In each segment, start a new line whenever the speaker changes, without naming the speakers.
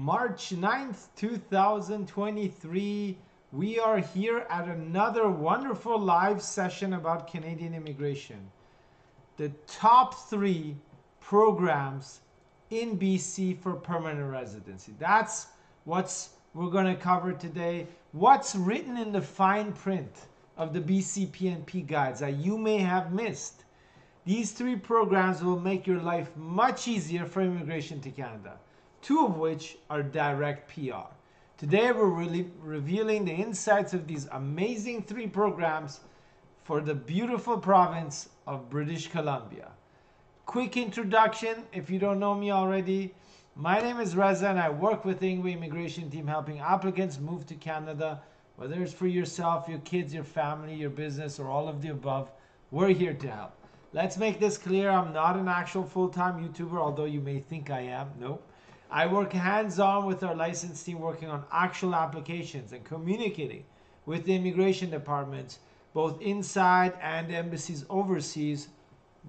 March 9th, 2023. We are here at another wonderful live session about Canadian immigration. The top 3 programs in BC for permanent residency. That's what we're going to cover today. What's written in the fine print of the BC PNP guides that you may have missed. These 3 programs will make your life much easier for immigration to Canada, 2 of which are direct PR. Today we're really revealing the insights of these amazing 3 programs for the beautiful province of British Columbia. Quick introduction, if you don't know me already, my name is Reza and I work with the Ingwe immigration team helping applicants move to Canada, whether it's for yourself, your kids, your family, your business, or all of the above. We're here to help. Let's make this clear, I'm not an actual full-time YouTuber, although you may think I am. Nope. I work hands-on with our licensed team working on actual applications and communicating with the immigration departments, both inside and embassies overseas,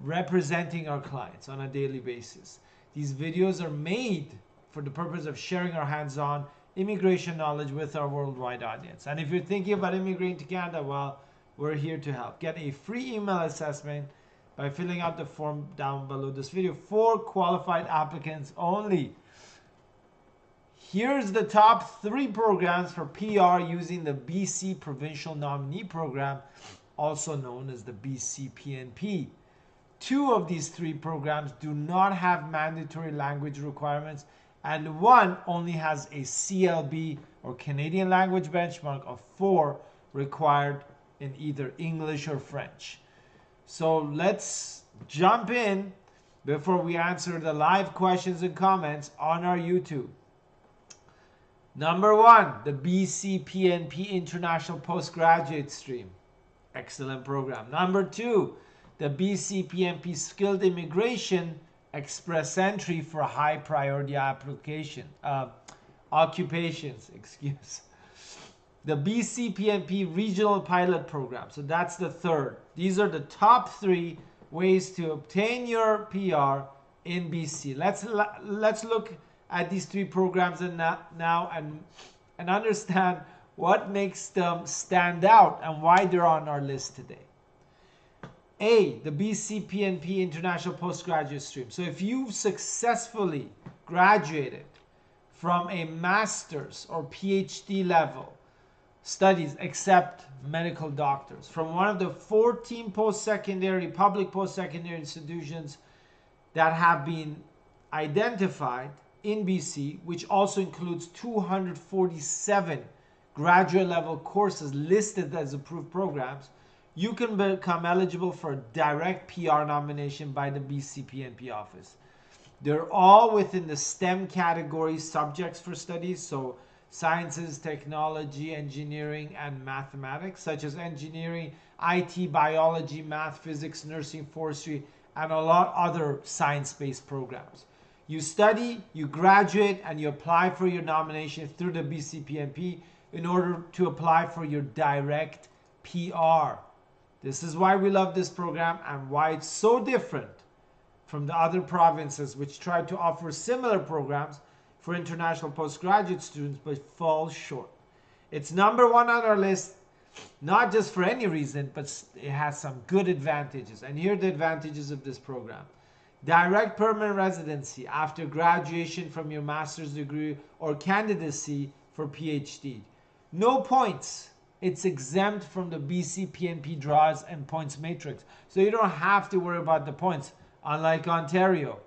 representing our clients on a daily basis. These videos are made for the purpose of sharing our hands-on immigration knowledge with our worldwide audience. And if you're thinking about immigrating to Canada, well, we're here to help. Get a free email assessment by filling out the form down below this video for qualified applicants only. Here's the top 3 programs for PR using the BC Provincial Nominee Program, also known as the BC PNP. 2 of these 3 programs do not have mandatory language requirements, and 1 only has a CLB or Canadian language benchmark of 4 required in either English or French. So let's jump in before we answer the live questions and comments on our YouTube. Number 1, the BC PNP International Postgraduate Stream. Excellent program. Number 2, the BC PNP Skilled Immigration Express Entry for high priority occupations. The BC PNP Regional Pilot Program. So that's the 3rd. These are the top 3 ways to obtain your PR in BC. Let's look at these 3 programs now and understand what makes them stand out and why they're on our list today. A, the BC PNP International Postgraduate Stream. So if you've successfully graduated from a master's or PhD level studies, except medical doctors, from one of the 14 public post-secondary institutions that have been identified in BC, which also includes 247 graduate level courses listed as approved programs, you can become eligible for a direct PR nomination by the BC PNP office. They're all within the STEM category subjects for studies, so sciences, technology, engineering, and mathematics, such as engineering, IT, biology, math, physics, nursing, forestry, and a lot other science-based programs. You study, you graduate, and you apply for your nomination through the BC PNP in order to apply for your direct PR. This is why we love this program and why it's so different from the other provinces which try to offer similar programs for international postgraduate students but fall short. It's number 1 on our list, not just for any reason, but it has some good advantages. And here are the advantages of this program. Direct permanent residency after graduation from your master's degree or candidacy for PhD. No points. It's exempt from the BC PNP draws and points matrix. So you don't have to worry about the points, unlike Ontario.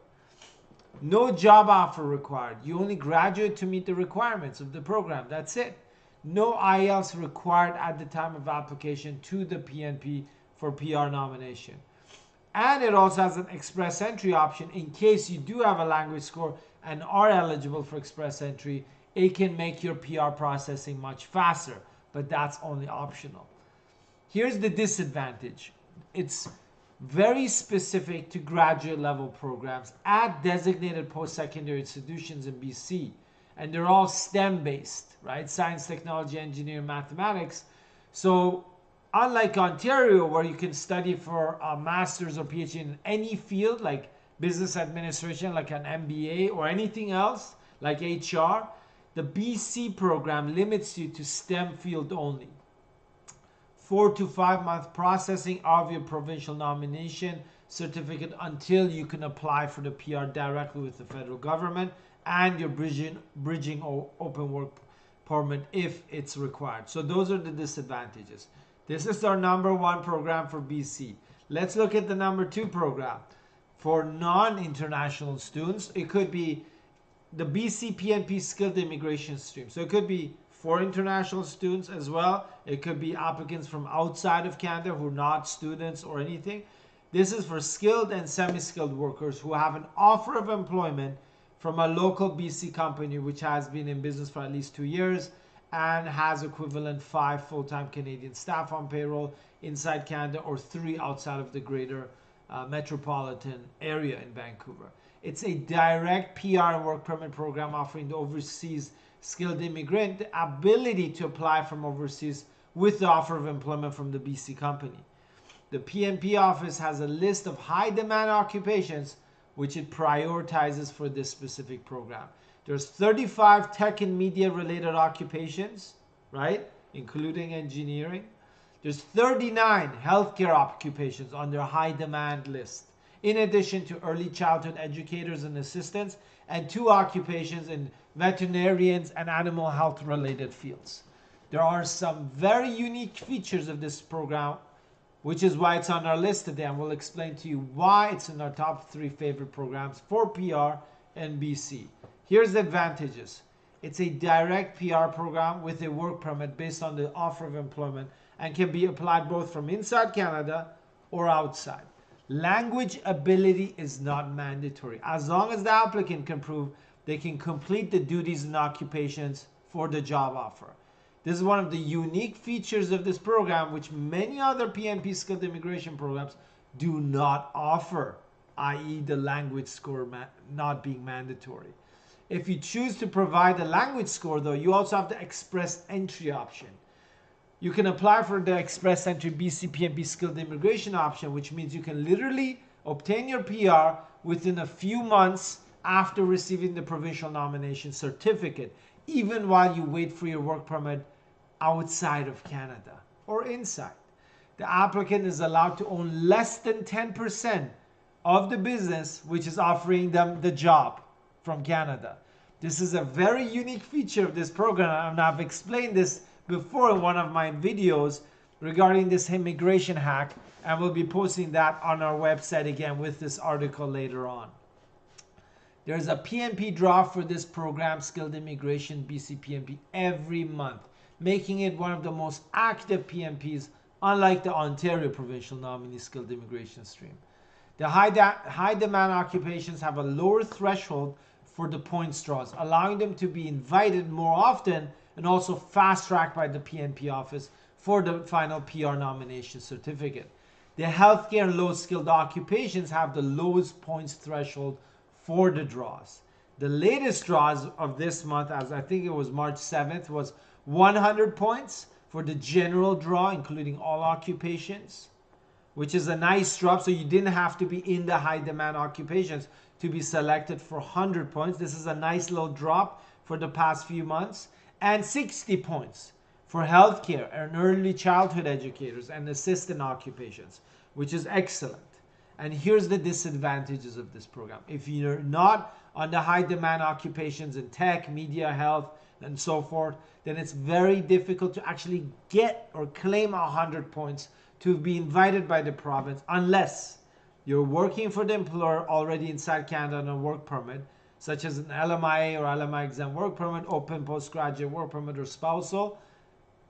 No job offer required. You only graduate to meet the requirements of the program. That's it. No IELTS required at the time of application to the PNP for PR nomination. And it also has an express entry option in case you do have a language score and are eligible for express entry. It can make your PR processing much faster, but that's only optional. Here's the disadvantage. It's very specific to graduate level programs at designated post-secondary institutions in BC. And they're all STEM based, right? Science, technology, engineering, mathematics. So unlike Ontario, where you can study for a master's or PhD in any field like business administration, like an MBA or anything else like HR, The BC program limits you to STEM field only. 4 to 5 month processing of your provincial nomination certificate until you can apply for the PR directly with the federal government, and your bridging open work permit if it's required. So those are the disadvantages. This is our number 1 program for BC. Let's look at the number 2 program. For non-international students, it could be the BC PNP skilled immigration stream. So it could be for international students as well. It could be applicants from outside of Canada who are not students or anything. This is for skilled and semi-skilled workers who have an offer of employment from a local BC company which has been in business for at least 2 years and has equivalent 5 full-time Canadian staff on payroll inside Canada, or 3 outside of the greater metropolitan area in Vancouver. It's a direct PR and work permit program offering the overseas skilled immigrant the ability to apply from overseas with the offer of employment from the BC company. The PNP office has a list of high demand occupations which it prioritizes for this specific program. There's 35 tech and media related occupations, right? Including engineering. There's 39 healthcare occupations on their high demand list, in addition to early childhood educators and assistants, and 2 occupations in veterinarians and animal health related fields. There are some very unique features of this program, which is why it's on our list today, and we'll explain to you why it's in our top 3 favorite programs for PR and BC. Here's the advantages. It's a direct PR program with a work permit based on the offer of employment and can be applied both from inside Canada or outside. Language ability is not mandatory, as long as the applicant can prove they can complete the duties and occupations for the job offer. This is one of the unique features of this program which many other PNP skilled immigration programs do not offer, i.e. the language score not being mandatory. If you choose to provide a language score though, you also have the express entry option. You can apply for the express entry BC PNP skilled immigration option, which means you can literally obtain your PR within a few months after receiving the provincial nomination certificate, even while you wait for your work permit outside of Canada or inside. The applicant is allowed to own less than 10% of the business which is offering them the job from Canada. This is a very unique feature of this program, and I've explained this before in one of my videos regarding this immigration hack, and we'll be posting that on our website again with this article later on. There's a PNP draw for this program, Skilled Immigration BC PNP, every month, making it one of the most active PNPs, unlike the Ontario Provincial Nominee Skilled Immigration stream. The high demand occupations have a lower threshold for the points draws, allowing them to be invited more often and also fast-tracked by the PNP office for the final PR nomination certificate. The healthcare and low-skilled occupations have the lowest points threshold for the draws. The latest draws of this month, as I think it was March 7th, was 100 points for the general draw, including all occupations, which is a nice drop, so you didn't have to be in the high-demand occupations to be selected for 100 points. This is a nice little drop for the past few months. And 60 points for healthcare and early childhood educators and assistant occupations, which is excellent. And here's the disadvantages of this program. If you're not on the high demand occupations in tech, media, health, and so forth, then it's very difficult to actually get or claim 100 points to be invited by the province unless you're working for the employer already inside Canada on a work permit, such as an LMIA or LMIA exempt work permit, open postgraduate work permit, or spousal,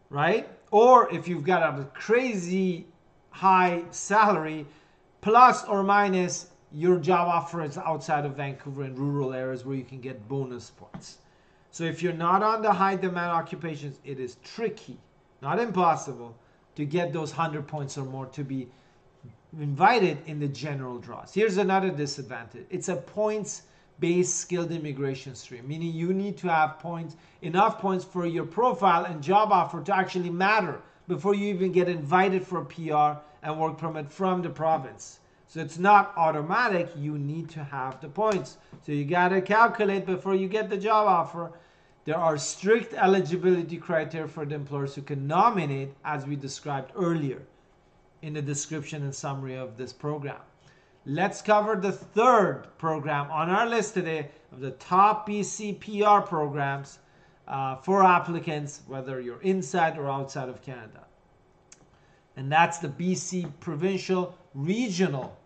right? Or if you've got a crazy high salary, plus or minus your job offer is outside of Vancouver in rural areas where you can get bonus points. So if you're not on the high demand occupations, it is tricky, not impossible, to get those 100 points or more to be invited in the general draws. Here's another disadvantage. It's a points-based skilled immigration stream, meaning you need to have points, enough points for your profile and job offer to actually matter before you even get invited for a PR and work permit from the province. So it's not automatic, you need to have the points. So you gotta calculate before you get the job offer. There are strict eligibility criteria for the employers who can nominate, as we described earlier in the description and summary of this program. Let's cover the third program on our list today of the top BC PR programs for applicants, whether you're inside or outside of Canada. And that's the BC Provincial Regional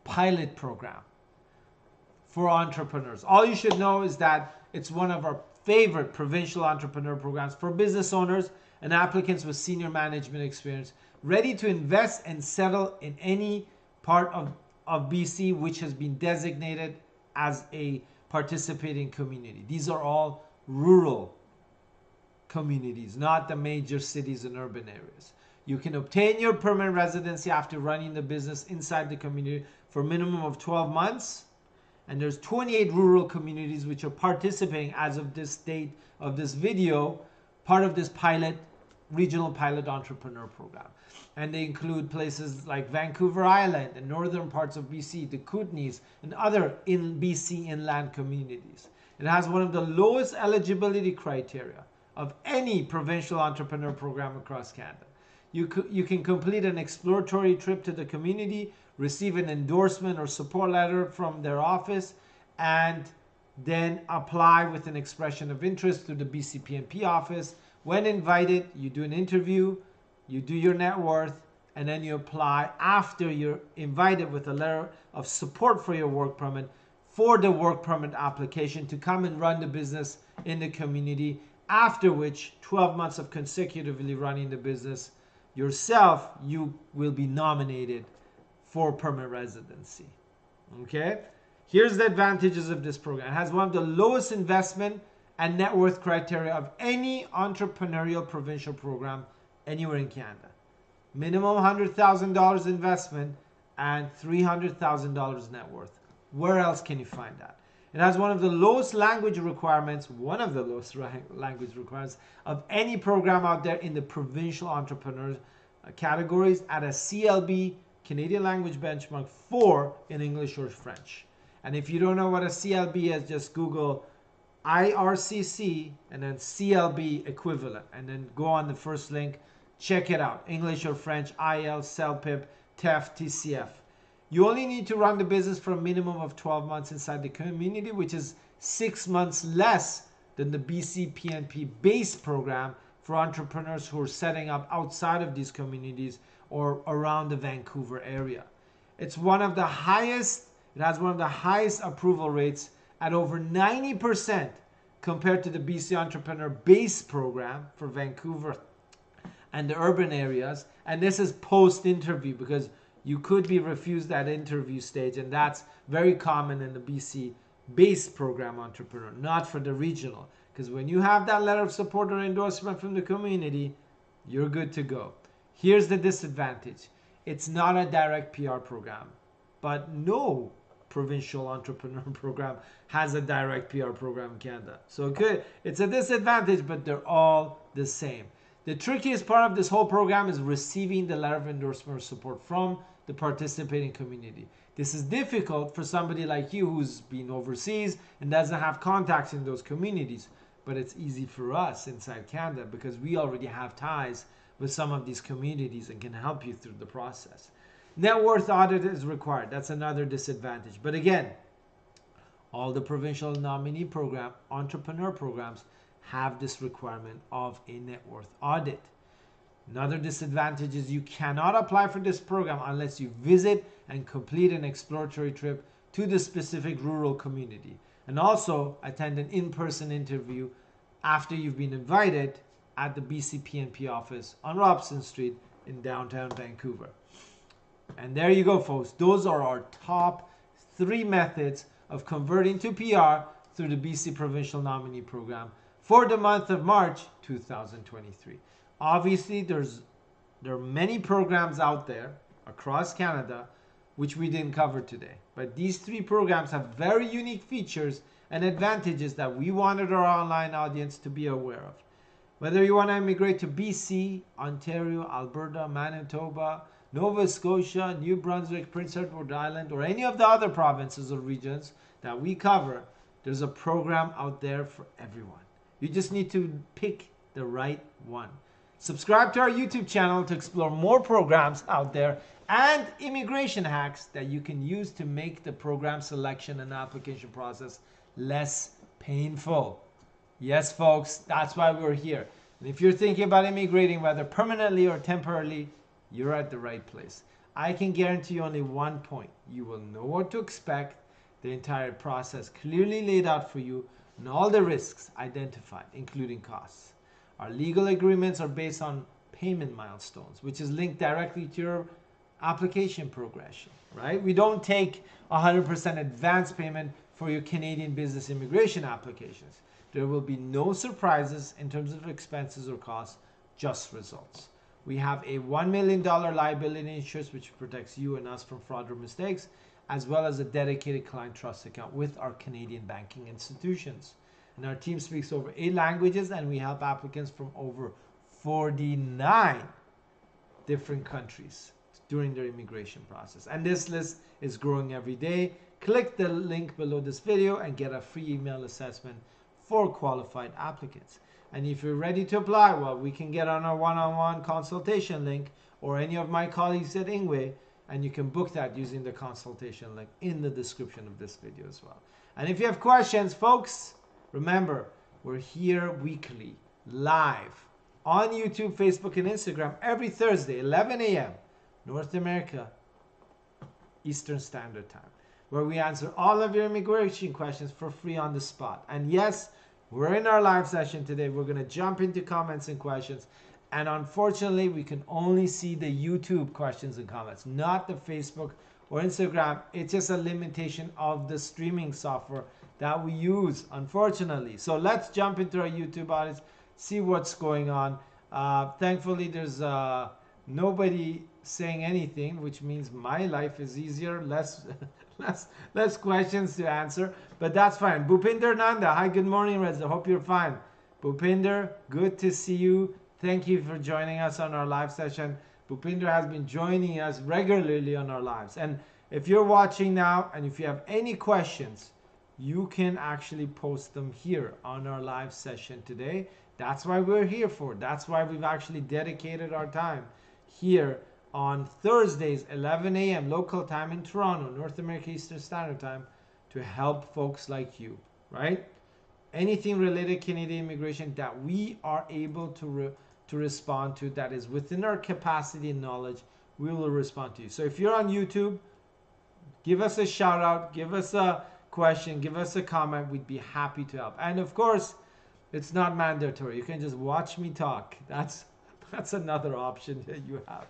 Pilot Program for entrepreneurs. All you should know is that it's one of our favorite provincial entrepreneur programs for business owners and applicants with senior management experience, ready to invest and settle in any part of BC which has been designated as a participating community. These are all rural communities, not the major cities and urban areas. You can obtain your permanent residency after running the business inside the community for a minimum of 12 months. And there's 28 rural communities which are participating as of this date of this video, part of this regional pilot entrepreneur program. And they include places like Vancouver Island and northern parts of BC, the Kootenays, and other BC inland communities. It has one of the lowest eligibility criteria of any provincial entrepreneur program across Canada. You can complete an exploratory trip to the community, receive an endorsement or support letter from their office, and then apply with an expression of interest through the BC PNP office. When invited, you do an interview, you do your net worth, and then you apply after you're invited with a letter of support for your work permit for the work permit application to come and run the business in the community, after which 12 months of consecutively running the business yourself, you will be nominated for permanent residency. Okay? Here's the advantages of this program. It has one of the lowest investment and net worth criteria of any entrepreneurial provincial program anywhere in Canada. Minimum $100,000 investment and $300,000 net worth. Where else can you find that? It has one of the lowest language requirements, of any program out there in the provincial entrepreneur categories at a CLB, Canadian Language Benchmark 4 in English or French. And if you don't know what a CLB is, just Google IRCC and then CLB equivalent, and then go on the first link, check it out. English or French, IL, CELPIP, TEF, TCF. You only need to run the business for a minimum of 12 months inside the community, which is 6 months less than the BC PNP base program for entrepreneurs who are setting up outside of these communities or around the Vancouver area. It has one of the highest approval rates at over 90% compared to the BC Entrepreneur Base Program for Vancouver and the urban areas. And this is post-interview, because you could be refused at interview stage, and that's very common in the BC Base Program entrepreneur, not for the regional. Because when you have that letter of support or endorsement from the community, you're good to go. Here's the disadvantage. It's not a direct PR program, but no provincial entrepreneur program has a direct PR program in Canada. So it's a disadvantage, but they're all the same. The trickiest part of this whole program is receiving the letter of endorsement or support from the participating community. This is difficult for somebody like you who's been overseas and doesn't have contacts in those communities, but it's easy for us inside Canada because we already have ties with some of these communities and can help you through the process. Net worth audit is required. That's another disadvantage. But again, all the provincial nominee program, entrepreneur programs have this requirement of a net worth audit. Another disadvantage is you cannot apply for this program unless you visit and complete an exploratory trip to the specific rural community, and also attend an in-person interview after you've been invited at the BC PNP office on Robson Street in downtown Vancouver. And there you go, folks. Those are our top 3 methods of converting to PR through the BC Provincial Nominee Program for the month of March 2023. Obviously, there are many programs out there across Canada which we didn't cover today. But these 3 programs have very unique features and advantages that we wanted our online audience to be aware of. Whether you want to immigrate to BC, Ontario, Alberta, Manitoba, Nova Scotia, New Brunswick, Prince Edward Island, or any of the other provinces or regions that we cover, there's a program out there for everyone. You just need to pick the right one. Subscribe to our YouTube channel to explore more programs out there and immigration hacks that you can use to make the program selection and application process less painful. Yes, folks, that's why we're here. And if you're thinking about immigrating, whether permanently or temporarily, you're at the right place. I can guarantee you only one point. You will know what to expect, the entire process clearly laid out for you, and all the risks identified, including costs. Our legal agreements are based on payment milestones, which is linked directly to your application progression, right? We don't take 100% advance payment for your Canadian business immigration applications. There will be no surprises in terms of expenses or costs, just results. We have a $1 million liability insurance which protects you and us from fraud or mistakes, as well as a dedicated client trust account with our Canadian banking institutions. And our team speaks over 8 languages, and we help applicants from over 49 different countries during their immigration process. And this list is growing every day. Click the link below this video and get a free email assessment for qualified applicants. And if you're ready to apply, well, we can get on our one-on-one consultation link, or any of my colleagues at Ingwe, and you can book that using the consultation link in the description of this video as well. And if you have questions, folks, remember, we're here weekly, live, on YouTube, Facebook, and Instagram every Thursday, 11 a.m. North America, Eastern Standard Time, where we answer all of your immigration questions for free on the spot. And yes, we're in our live session today. We're going to jump into comments and questions. And unfortunately, we can only see the YouTube questions and comments, not the Facebook or Instagram. It's just a limitation of the streaming software that we use, unfortunately. So let's jump into our YouTube audience, see what's going on. Thankfully, there's nobody saying anything, which means my life is easier, less questions to answer, but that's fine. Bhupinder Nanda, hi, good morning, Reza. Hope you're fine. Bhupinder, good to see you. Thank you for joining us on our live session. Bhupinder has been joining us regularly on our lives. And if you're watching now, and if you have any questions, you can actually post them here on our live session today. That's why we're here for. That's why we've actually dedicated our time here on Thursdays, 11 a.m. local time in Toronto, North America Eastern Standard Time, to help folks like you, right? Anything related to Canadian immigration that we are able to respond to, that is within our capacity and knowledge, we will respond to you. So if you're on YouTube, give us a shout out, give us a question, give us a comment. We'd be happy to help. And of course, it's not mandatory. You can just watch me talk. That's another option that you have.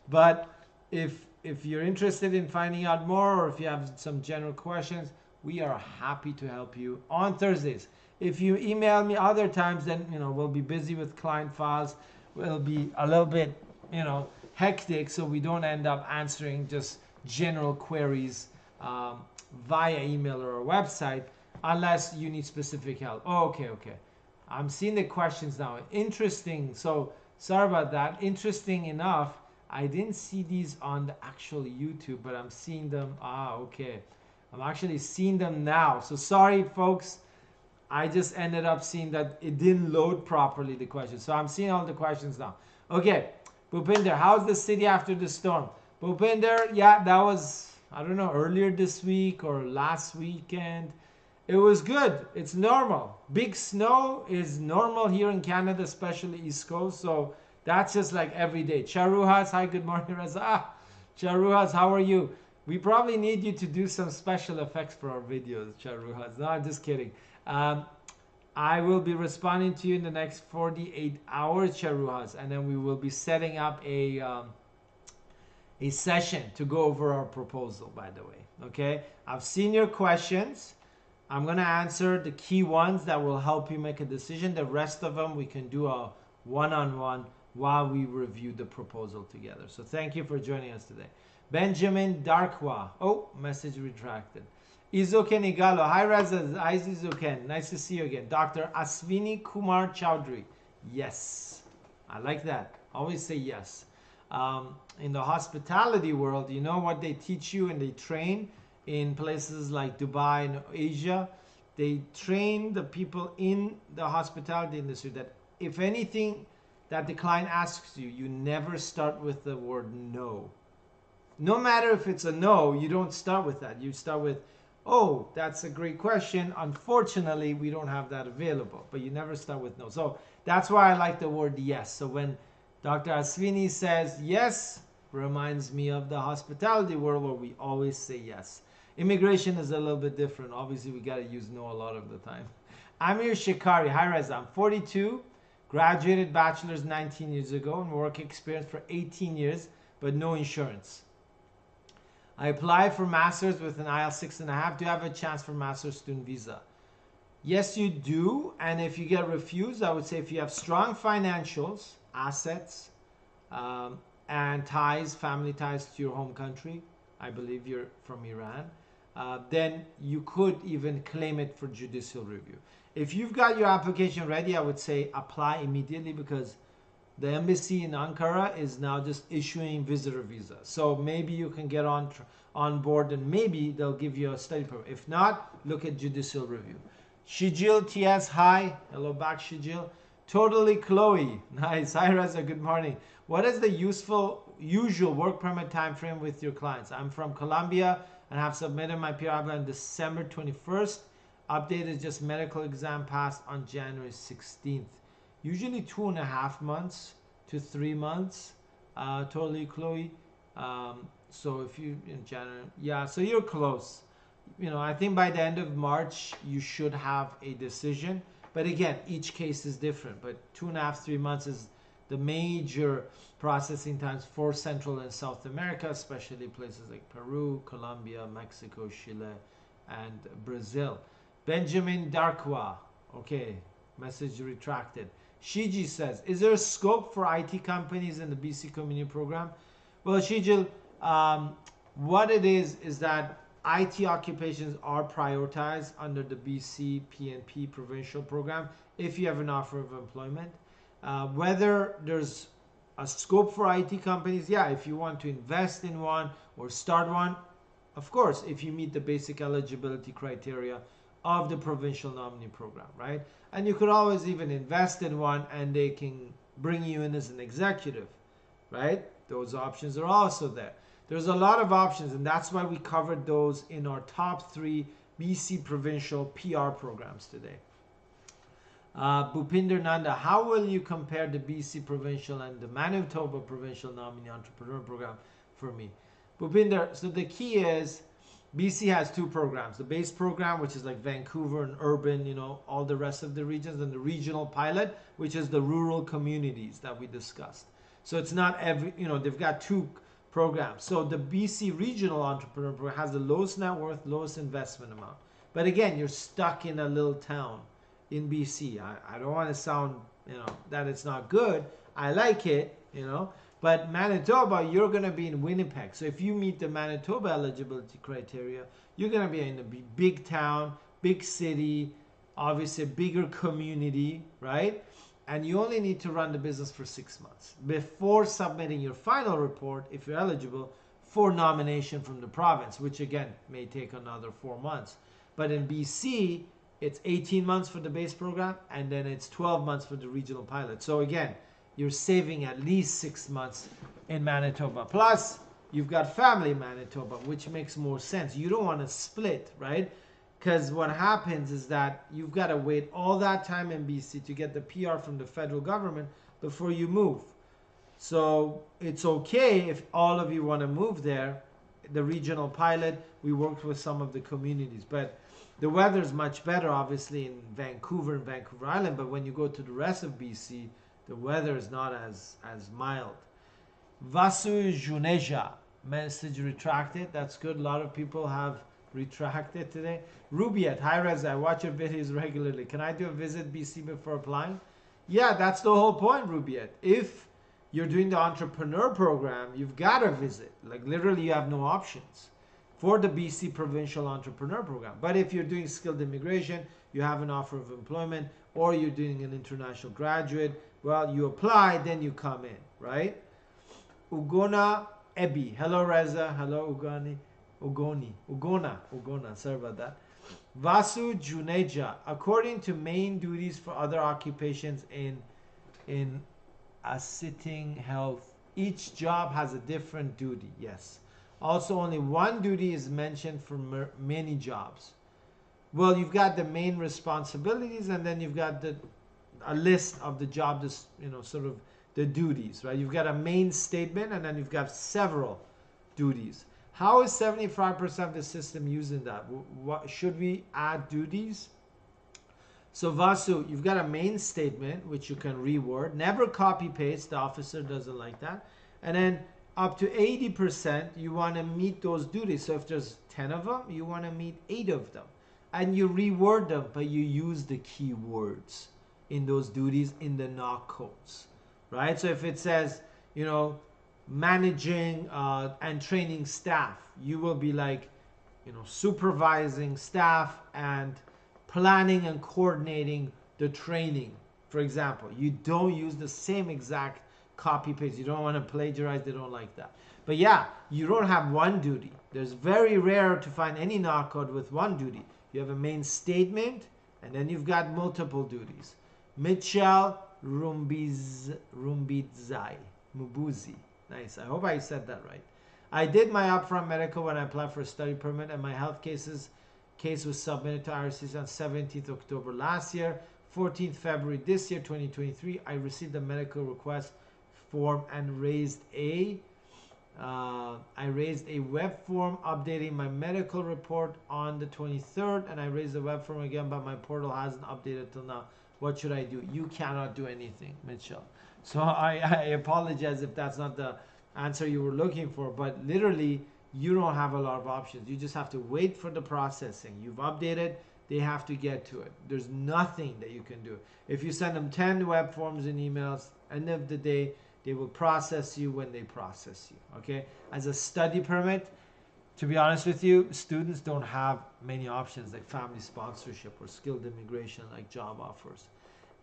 But if you're interested in finding out more, or if you have some general questions, we are happy to help you on Thursdays. If you email me other times, then we'll be busy with client files. We'll be a little bit hectic, so we don't end up answering just general queries via email or our website, unless you need specific help. Oh, okay. I'm seeing the questions now. Interesting. So sorry about that. Interesting enough, I didn't see these on the actual YouTube, but I'm seeing them. Okay. I'm actually seeing them now. So sorry, folks. I just ended up seeing that it didn't load properly, the questions. So I'm seeing all the questions now. Okay. Bhupinder, how's the city after the storm? Bhupinder, yeah, that was, I don't know, earlier this week or last weekend. It was good. It's normal. Big snow is normal here in Canada, especially East Coast. So that's just like every day. Charuhas, hi, good morning, Reza. Charuhas, how are you? We probably need you to do some special effects for our videos, Charuhas. No, I'm just kidding. I will be responding to you in the next 48 hours, Charuhas, and then we will be setting up a session to go over our proposal, by the way. Okay? I've seen your questions. I'm going to answer the key ones that will help you make a decision. The rest of them, we can do a one-on-one while we review the proposal together. So thank you for joining us today. Benjamin Darkwa. Oh, message retracted. Izuken Igalo. Hi, Reza. Hi, Izuken. Nice to see you again. Dr. Aswini Kumar Chowdhury. Yes. I like that. Always say yes. In the hospitality world, you know what they teach you and they train in places like Dubai and Asia they train the people in the hospitality industry that if anything that the client asks you, you never start with the word no. No matter if it's a no, you don't start with that. You start with, oh, that's a great question. Unfortunately, we don't have that available. But you never start with no. So that's why I like the word yes. So when Dr. Aswini says yes, reminds me of the hospitality world where we always say yes. Immigration is a little bit different. Obviously, we got to use no a lot of the time. Amir Shikari, hi Reza, I'm 42, graduated bachelor's 19 years ago and work experience for 18 years, but no insurance. I applied for master's with an IELTS 6.5. Do you have a chance for master's student visa? Yes, you do. And if you get refused, I would say if you have strong financials, assets, and ties, family ties to your home country, I believe you're from Iran, then you could even claim it for judicial review. If you've got your application ready, I would say apply immediately because the embassy in Ankara is now just issuing visitor visa. So maybe you can get on board and maybe they'll give you a study program. If not, look at judicial review. Shijil TS, hi. Hello back, Shijil. Totally Chloe. Nice. Hi Reza, good morning. What is the usual work permit time frame with your clients? I'm from Colombia and have submitted my PR on December 21st. Update is just medical exam passed on January 16th. Usually 2.5 months to 3 months. Totally Chloe. So if you in January, yeah, so you're close. You know, I think by the end of March you should have a decision. But again, each case is different. But 2.5, 3 months is the major processing times for Central and South America, especially places like Peru, Colombia, Mexico, Chile, and Brazil. Benjamin Darkwa, okay, message retracted. Shiji says, is there a scope for IT companies in the BC Community Program? Well, Shiji, what it is that IT occupations are prioritized under the BC PNP Provincial Program if you have an offer of employment. Whether there's a scope for IT companies, yeah, if you want to invest in one or start one, of course, if you meet the basic eligibility criteria of the Provincial Nominee Program, right? And you could always even invest in one and they can bring you in as an executive, right? Those options are also there. There's a lot of options, and that's why we covered those in our top 3 BC Provincial PR programs today. Bhupinder Nanda, how will you compare the BC Provincial and the Manitoba Provincial Nominee Entrepreneur Program for me? Bhupinder, so the key is BC has 2 programs. The base program, which is like Vancouver and urban, you know, all the rest of the regions, and the regional pilot, which is the rural communities that we discussed. So it's not every, you know, they've got 2 programs. So the BC Regional Entrepreneur Program has the lowest net worth, lowest investment amount. But again, you're stuck in a little town in BC. I don't want to sound, you know, that it's not good. I like it, you know. But Manitoba, you're going to be in Winnipeg. So if you meet the Manitoba eligibility criteria, you're going to be in a big town, big city, obviously a bigger community, right? And you only need to run the business for 6 months before submitting your final report, if you're eligible, for nomination from the province, which again may take another 4 months. But in BC, it's 18 months for the base program, and then it's 12 months for the regional pilot. So again, you're saving at least 6 months in Manitoba. Plus, you've got family in Manitoba, which makes more sense. You don't want to split, right? Because what happens is that you've got to wait all that time in BC to get the PR from the federal government before you move. So it's okay if all of you want to move there. The regional pilot, we worked with some of the communities, but the weather is much better, obviously, in Vancouver and Vancouver Island. But when you go to the rest of BC, the weather is not as mild. Vasu Juneja, message retracted. That's good. A lot of people have retracted today. Rubiet, hi Reza, I watch your videos regularly. Can I do a visit BC before applying? Yeah, that's the whole point, Rubiet. If you're doing the entrepreneur program, you've got to visit. Like literally you have no options for the BC Provincial Entrepreneur Program. But if you're doing skilled immigration, you have an offer of employment, or you're doing an international graduate, well, you apply, then you come in, right? Ugona Ebi, hello Reza, hello Ugona, sorry about that. Vasu Juneja, according to main duties for other occupations in assisting health, each job has a different duty. Yes. Also, only one duty is mentioned for many jobs. Well, you've got the main responsibilities, and then you've got a list of the job, sort of the duties, right? You've got a main statement, and then you've got several duties. How is 75% of the system using that? What should we add duties? So Vasu, you've got a main statement which you can reword. Never copy paste. The officer doesn't like that. And then up to 80%, you want to meet those duties. So if there's 10 of them, you want to meet 8 of them. And you reword them, but you use the key words in those duties in the knock codes, right? So if it says, managing and training staff, you will be like, supervising staff and planning and coordinating the training, for example. You don't use the same exact copy paste. You don't want to plagiarize. They don't like that. But yeah, you don't have one duty. There's very rare to find any knock code with one duty. You have a main statement, and then you've got multiple duties. Mitchell Rumbidzai Mubuzi. Nice. I hope I said that right. I did my upfront medical when I applied for a study permit, and my health case was submitted to IRCC on 17th October last year. 14th February this year, 2023, I received a medical request form and raised a web form updating my medical report on the 23rd, and I raised a web form again, but my portal hasn't updated till now. What should I do? You cannot do anything, Mitchell. So I apologize if that's not the answer you were looking for, but literally you don't have a lot of options. You just have to wait for the processing. You've updated, they have to get to it. There's nothing that you can do. If you send them 10 web forms and emails, end of the day, they will process you when they process you, okay? As a study permit, to be honest with you, students don't have many options like family sponsorship or skilled immigration like job offers.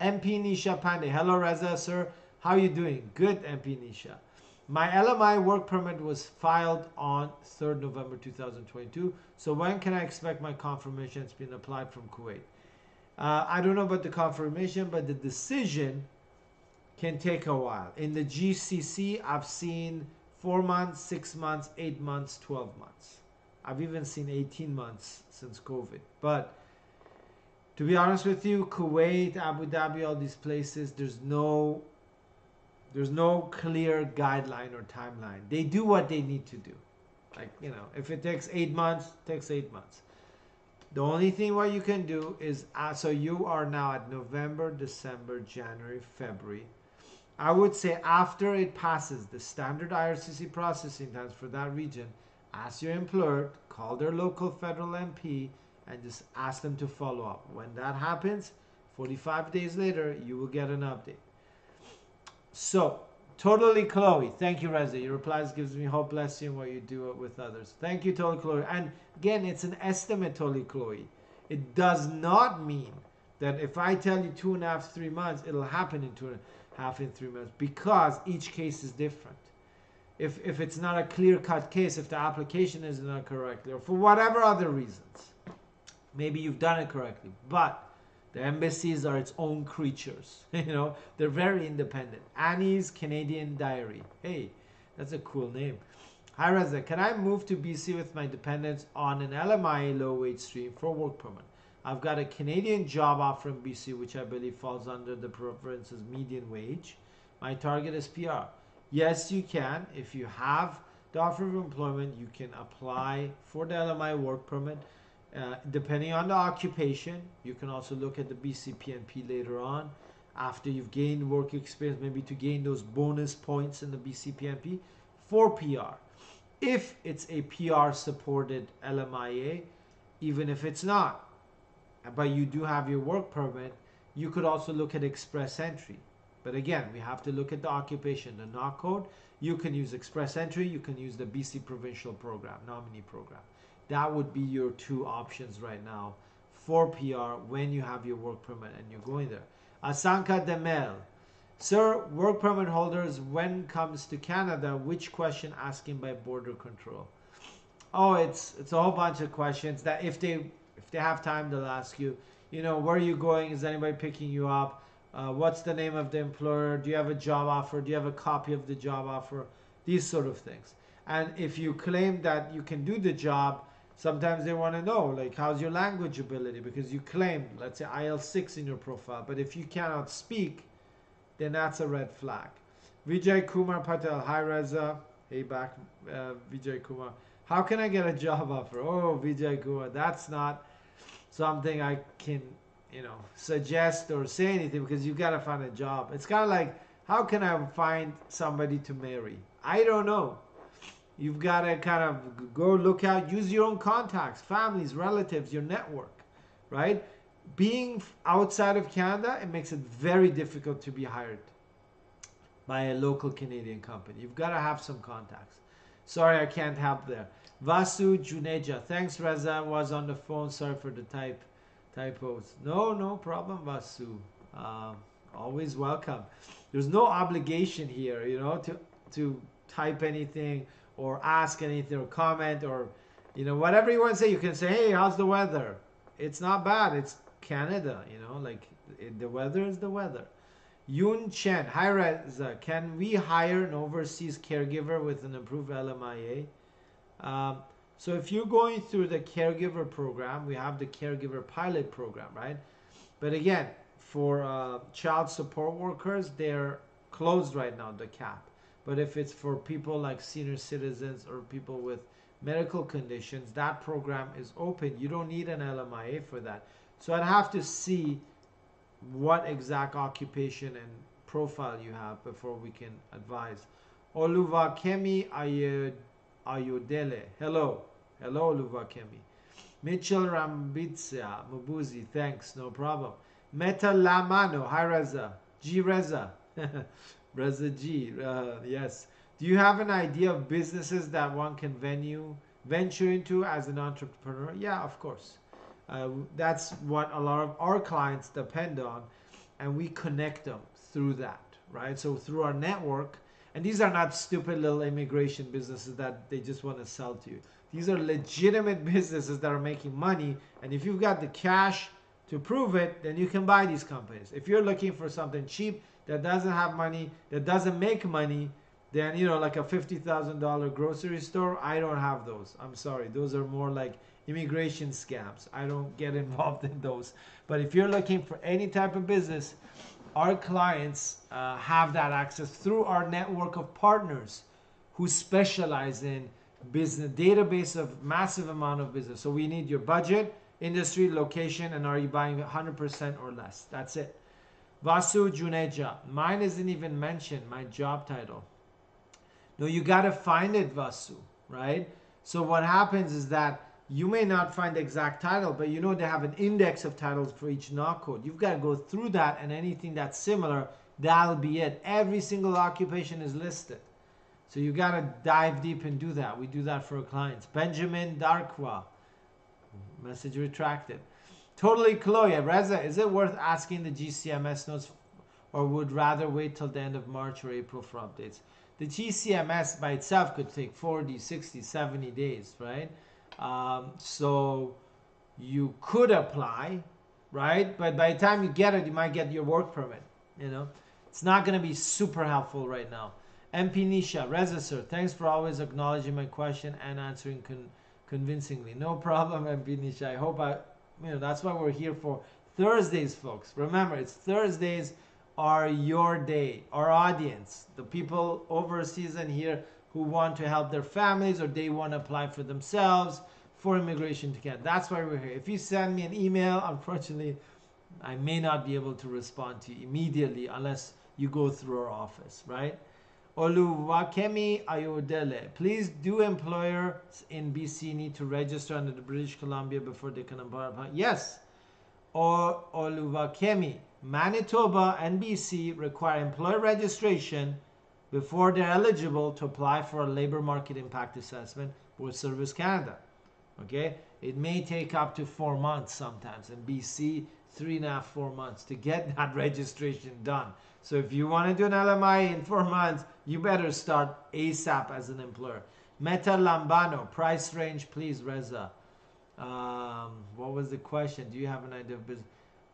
MP Nisha Pandey. Hello, Reza, sir. How are you doing? Good, MP Nisha. My LMI work permit was filed on 3rd November 2022. So when can I expect my confirmation? It's been applied from Kuwait. I don't know about the confirmation, but the decision can take a while. In the GCC, I've seen 4 months, 6 months, 8 months, 12 months. I've even seen 18 months since COVID. But to be honest with you, Kuwait, Abu Dhabi, all these places, there's no clear guideline or timeline. They do what they need to do. Like, if it takes 8 months, it takes 8 months. The only thing what you can do is, so you are now at November, December, January, February. I would say after it passes the standard IRCC processing times for that region, ask your employer, call their local federal MP, and just ask them to follow up. When that happens, 45 days later, you will get an update. So, totally Chloe. Thank you, Reza. Your replies gives me hope, bless you, in what you do with others. Thank you, totally Chloe. And again, it's an estimate, totally Chloe. It does not mean that if I tell you 2.5, 3 months, it'll happen in 2.5 and 3 months, because each case is different. If it's not a clear-cut case, if the application isn't done correctly, or for whatever other reasons, maybe you've done it correctly, but the embassies are its own creatures. They're very independent. Annie's Canadian Diary. Hey, that's a cool name. Hi, Reza. Can I move to BC with my dependents on an LMIA low-wage stream for work permit? I've got a Canadian job offer in BC, which I believe falls under the province's median wage. My target is PR. Yes, you can. If you have the offer of employment, you can apply for the LMIA work permit. Depending on the occupation, you can also look at the BC PNP later on after you've gained work experience, maybe to gain those bonus points in the BC PNP for PR. If it's a PR supported LMIA, even if it's not, but you do have your work permit, you could also look at express entry. But again, we have to look at the occupation, the knock code. You can use express entry, you can use the BC Provincial Program, Nominee Program. That would be your 2 options right now for PR when you have your work permit and you're going there. Asanka Demel. Sir, work permit holders, when comes to Canada, which question asking by border control? Oh, it's a whole bunch of questions that if they If they have time, they'll ask you, where are you going? Is anybody picking you up? What's the name of the employer? Do you have a job offer? Do you have a copy of the job offer? These sort of things. And if you claim that you can do the job, sometimes they want to know, like, how's your language ability? Because you claim, let's say, IELTS 6 in your profile. But if you cannot speak, then that's a red flag. Vijay Kumar Patel. Hi, Reza. Hey, back, Vijay Kumar. How can I get a job offer? Oh, Vijay Kumar, that's not something I can, suggest or say anything, because you got to find a job. It's kind of like, how can I find somebody to marry? I don't know. You've got to kind of go look out, use your own contacts, families, relatives, your network, right? Being outside of Canada, it makes it very difficult to be hired by a local Canadian company. You've got to have some contacts. Sorry, I can't help there. Vasu Juneja. Thanks, Reza. Was on the phone. Sorry for the typos. No problem, Vasu. Always welcome. There's no obligation here, to type anything or ask anything or comment or, whatever you want to say. You can say, hey, how's the weather? It's not bad. It's Canada, the weather is the weather. Yun Chen. Hi, Reza. Can we hire an overseas caregiver with an approved LMIA? So if you're going through the caregiver program, we have the caregiver pilot program, right? But again, for child support workers, they're closed right now, the cap. But if it's for people like senior citizens or people with medical conditions, that program is open. You don't need an LMIA for that. So I'd have to see what exact occupation and profile you have before we can advise. Oluvakemi Ayodele. Hello, Oluvakemi. Mitchell Rambitsia Mubuzi. Thanks, no problem. Meta Lamano. Hi, Reza. G Reza. Reza G. Yes. Do you have an idea of businesses that one can venture into as an entrepreneur? Yeah, of course. That's what a lot of our clients depend on, and we connect them through that, right? So through our network, and these are not stupid little immigration businesses that they just want to sell to you. These are legitimate businesses that are making money, and if you've got the cash to prove it, then you can buy these companies. If you're looking for something cheap that doesn't have money, that doesn't make money, then, like a $50,000 grocery store, I don't have those. I'm sorry. Those are more like immigration scams. I don't get involved in those. But if you're looking for any type of business, our clients have that access through our network of partners who specialize in business, database of massive amount of business. So we need your budget, industry, location, and are you buying 100% or less? That's it. Vasu Juneja. Mine isn't even mentioned, my job title. No, you got to find it, Vasu, right? So what happens is that you may not find the exact title, but they have an index of titles for each NOC code. You've got to go through that, and anything that's similar, that'll be it. Every single occupation is listed. So you got to dive deep and do that. We do that for our clients. Benjamin Darkwa. Message retracted. Totally Chloe. Reza, is it worth asking the GCMS notes, or would rather wait till the end of March or April for updates? The GCMS by itself could take 40, 60, 70 days, right? So you could apply, right? But by the time you get it, you might get your work permit, It's not going to be super helpful right now. MP Nisha. Reza, sir, thanks for always acknowledging my question and answering convincingly. No problem, MP Nisha. I hope that's why we're here for Thursdays, folks. Remember, it's Thursdays are your day, our audience, the people overseas and here who want to help their families or they want to apply for themselves for immigration to Canada. That's why we're here. If you send me an email, unfortunately, I may not be able to respond to you immediately unless you go through our office, right? Oluwakemi Ayodele. Please, do employers in BC need to register under the British Columbia before they can apply? Yes. Oluwakemi. Manitoba and BC require employer registration before they're eligible to apply for a labor market impact assessment with Service Canada. Okay? It may take up to 4 months sometimes. In BC, 3.5, 4 months to get that registration done. So if you want to do an LMI in 4 months, you better start ASAP as an employer. Meta Lambano, price range, please, Reza. What was the question? Do you have an idea of business?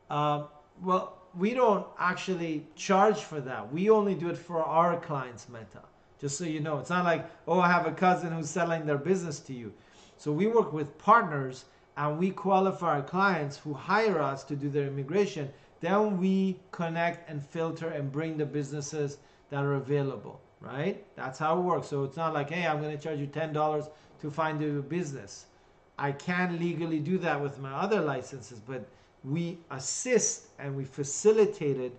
Well, we don't actually charge for that. We only do it for our clients, Meta. Just so you know, it's not like, oh, I have a cousin who's selling their business to you. So we work with partners and we qualify our clients who hire us to do their immigration. Then we connect and filter and bring the businesses that are available, right? That's how it works. So it's not like, hey, I'm going to charge you $10 to find a business. I can legally do that with my other licenses, but we assist and we facilitate it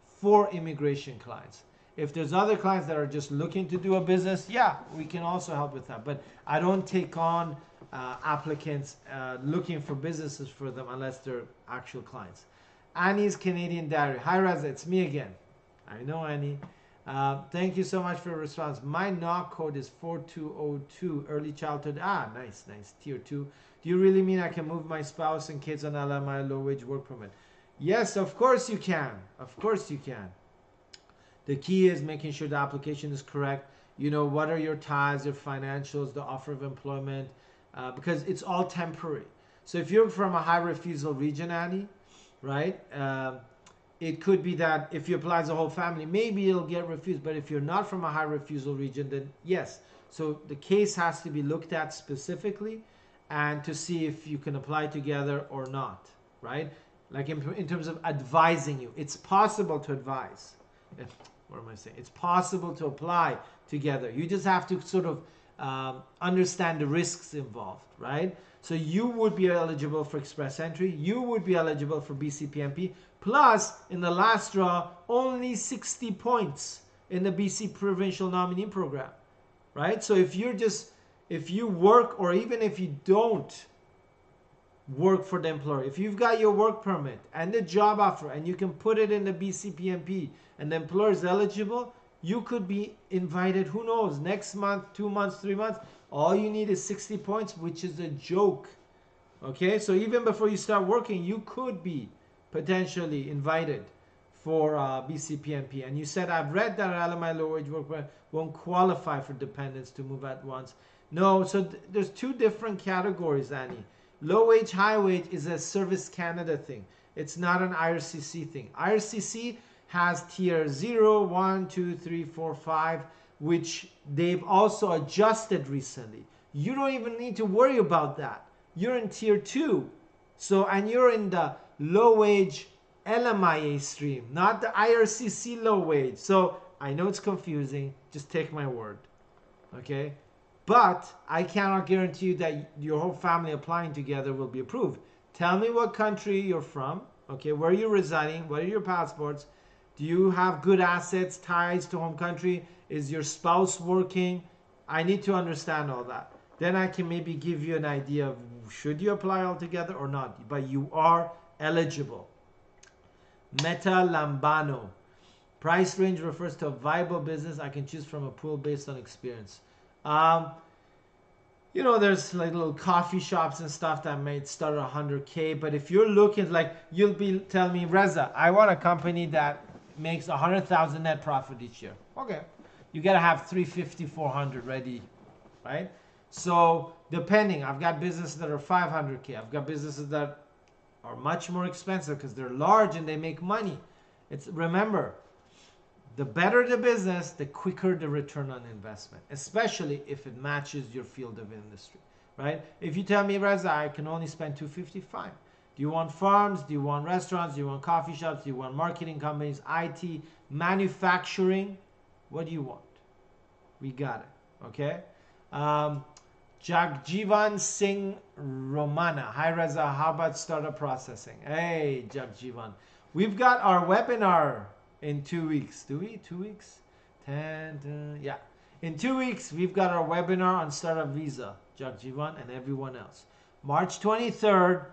for immigration clients. If there's other clients that are just looking to do a business, yeah, we can also help with that. But I don't take on applicants looking for businesses for them unless they're actual clients. Annie's Canadian Diary. Hi, Reza, it's me again. I know, Annie. Thank you so much for your response. My NOC code is 4202, early childhood. Ah, nice, nice. Tier 2. Do you really mean I can move my spouse and kids on LMIA low-wage work permit? Yes, of course you can. Of course you can. The key is making sure the application is correct. You know, what are your ties, your financials, the offer of employment, because it's all temporary. So if you're from a high refusal region, Annie, right? It could be that if you apply as a whole family, maybe it'll get refused. But if you're not from a high refusal region, then yes. So the case has to be looked at specifically and to see if you can apply together or not, right? Like in terms of advising you, it's possible to advise. What am I saying? It's possible to apply together. You just have to sort of understand the risks involved, right? So you would be eligible for express entry. You would be eligible for BC PNP. Plus, in the last draw, only 60 points in the BC Provincial Nominee Program, right? So if you work, or even if you don't work for the employer, if you've got your work permit and the job offer and you can put it in the BC PNP and the employer is eligible, you could be invited, who knows, next month, 2 months, 3 months. All you need is 60 points, which is a joke. Okay, so even before you start working, you could be potentially invited for BC PNP. And you said, I've read that LMI low wage work permit won't qualify for dependents to move at once. No, so there's two different categories, Annie. Low wage, high wage is a Service Canada thing. It's not an IRCC thing. IRCC has tier 0, 1, 2, 3, 4, 5, which they've also adjusted recently. You don't even need to worry about that. You're in tier 2. So, and you're in the low wage LMIA stream, not the IRCC low wage. So I know it's confusing. Just take my word. Okay? But I cannot guarantee you that your whole family applying together will be approved. Tell me what country you're from. Okay, where you're residing. What are your passports? Do you have good assets, ties to home country? Is your spouse working? I need to understand all that. Then I can maybe give you an idea of should you apply altogether or not. But you are eligible. Meta Lambano. Price range refers to a viable business I can choose from a pool based on experience. You know, there's like little coffee shops and stuff that might start at 100K. But if you're looking, like, you'll be telling me, Reza, I want a company that makes 100,000 net profit each year. Okay, you gotta have 350, 400 ready, right? So depending, I've got businesses that are 500K. I've got businesses that are much more expensive because they're large and they make money. It's, remember, the better the business, the quicker the return on investment, especially if it matches your field of industry, right? If you tell me, Reza, I can only spend 250, fine. Do you want farms? Do you want restaurants? Do you want coffee shops? Do you want marketing companies, IT, manufacturing? What do you want? We got it, okay? Jagjivan Singh Romana. Hi, Reza. How about startup processing? Hey, Jagjivan. We've got our webinar in 2 weeks. Do we? 2 weeks? 10, yeah. In 2 weeks, we've got our webinar on startup visa, Jagjivan and everyone else. March 23rd,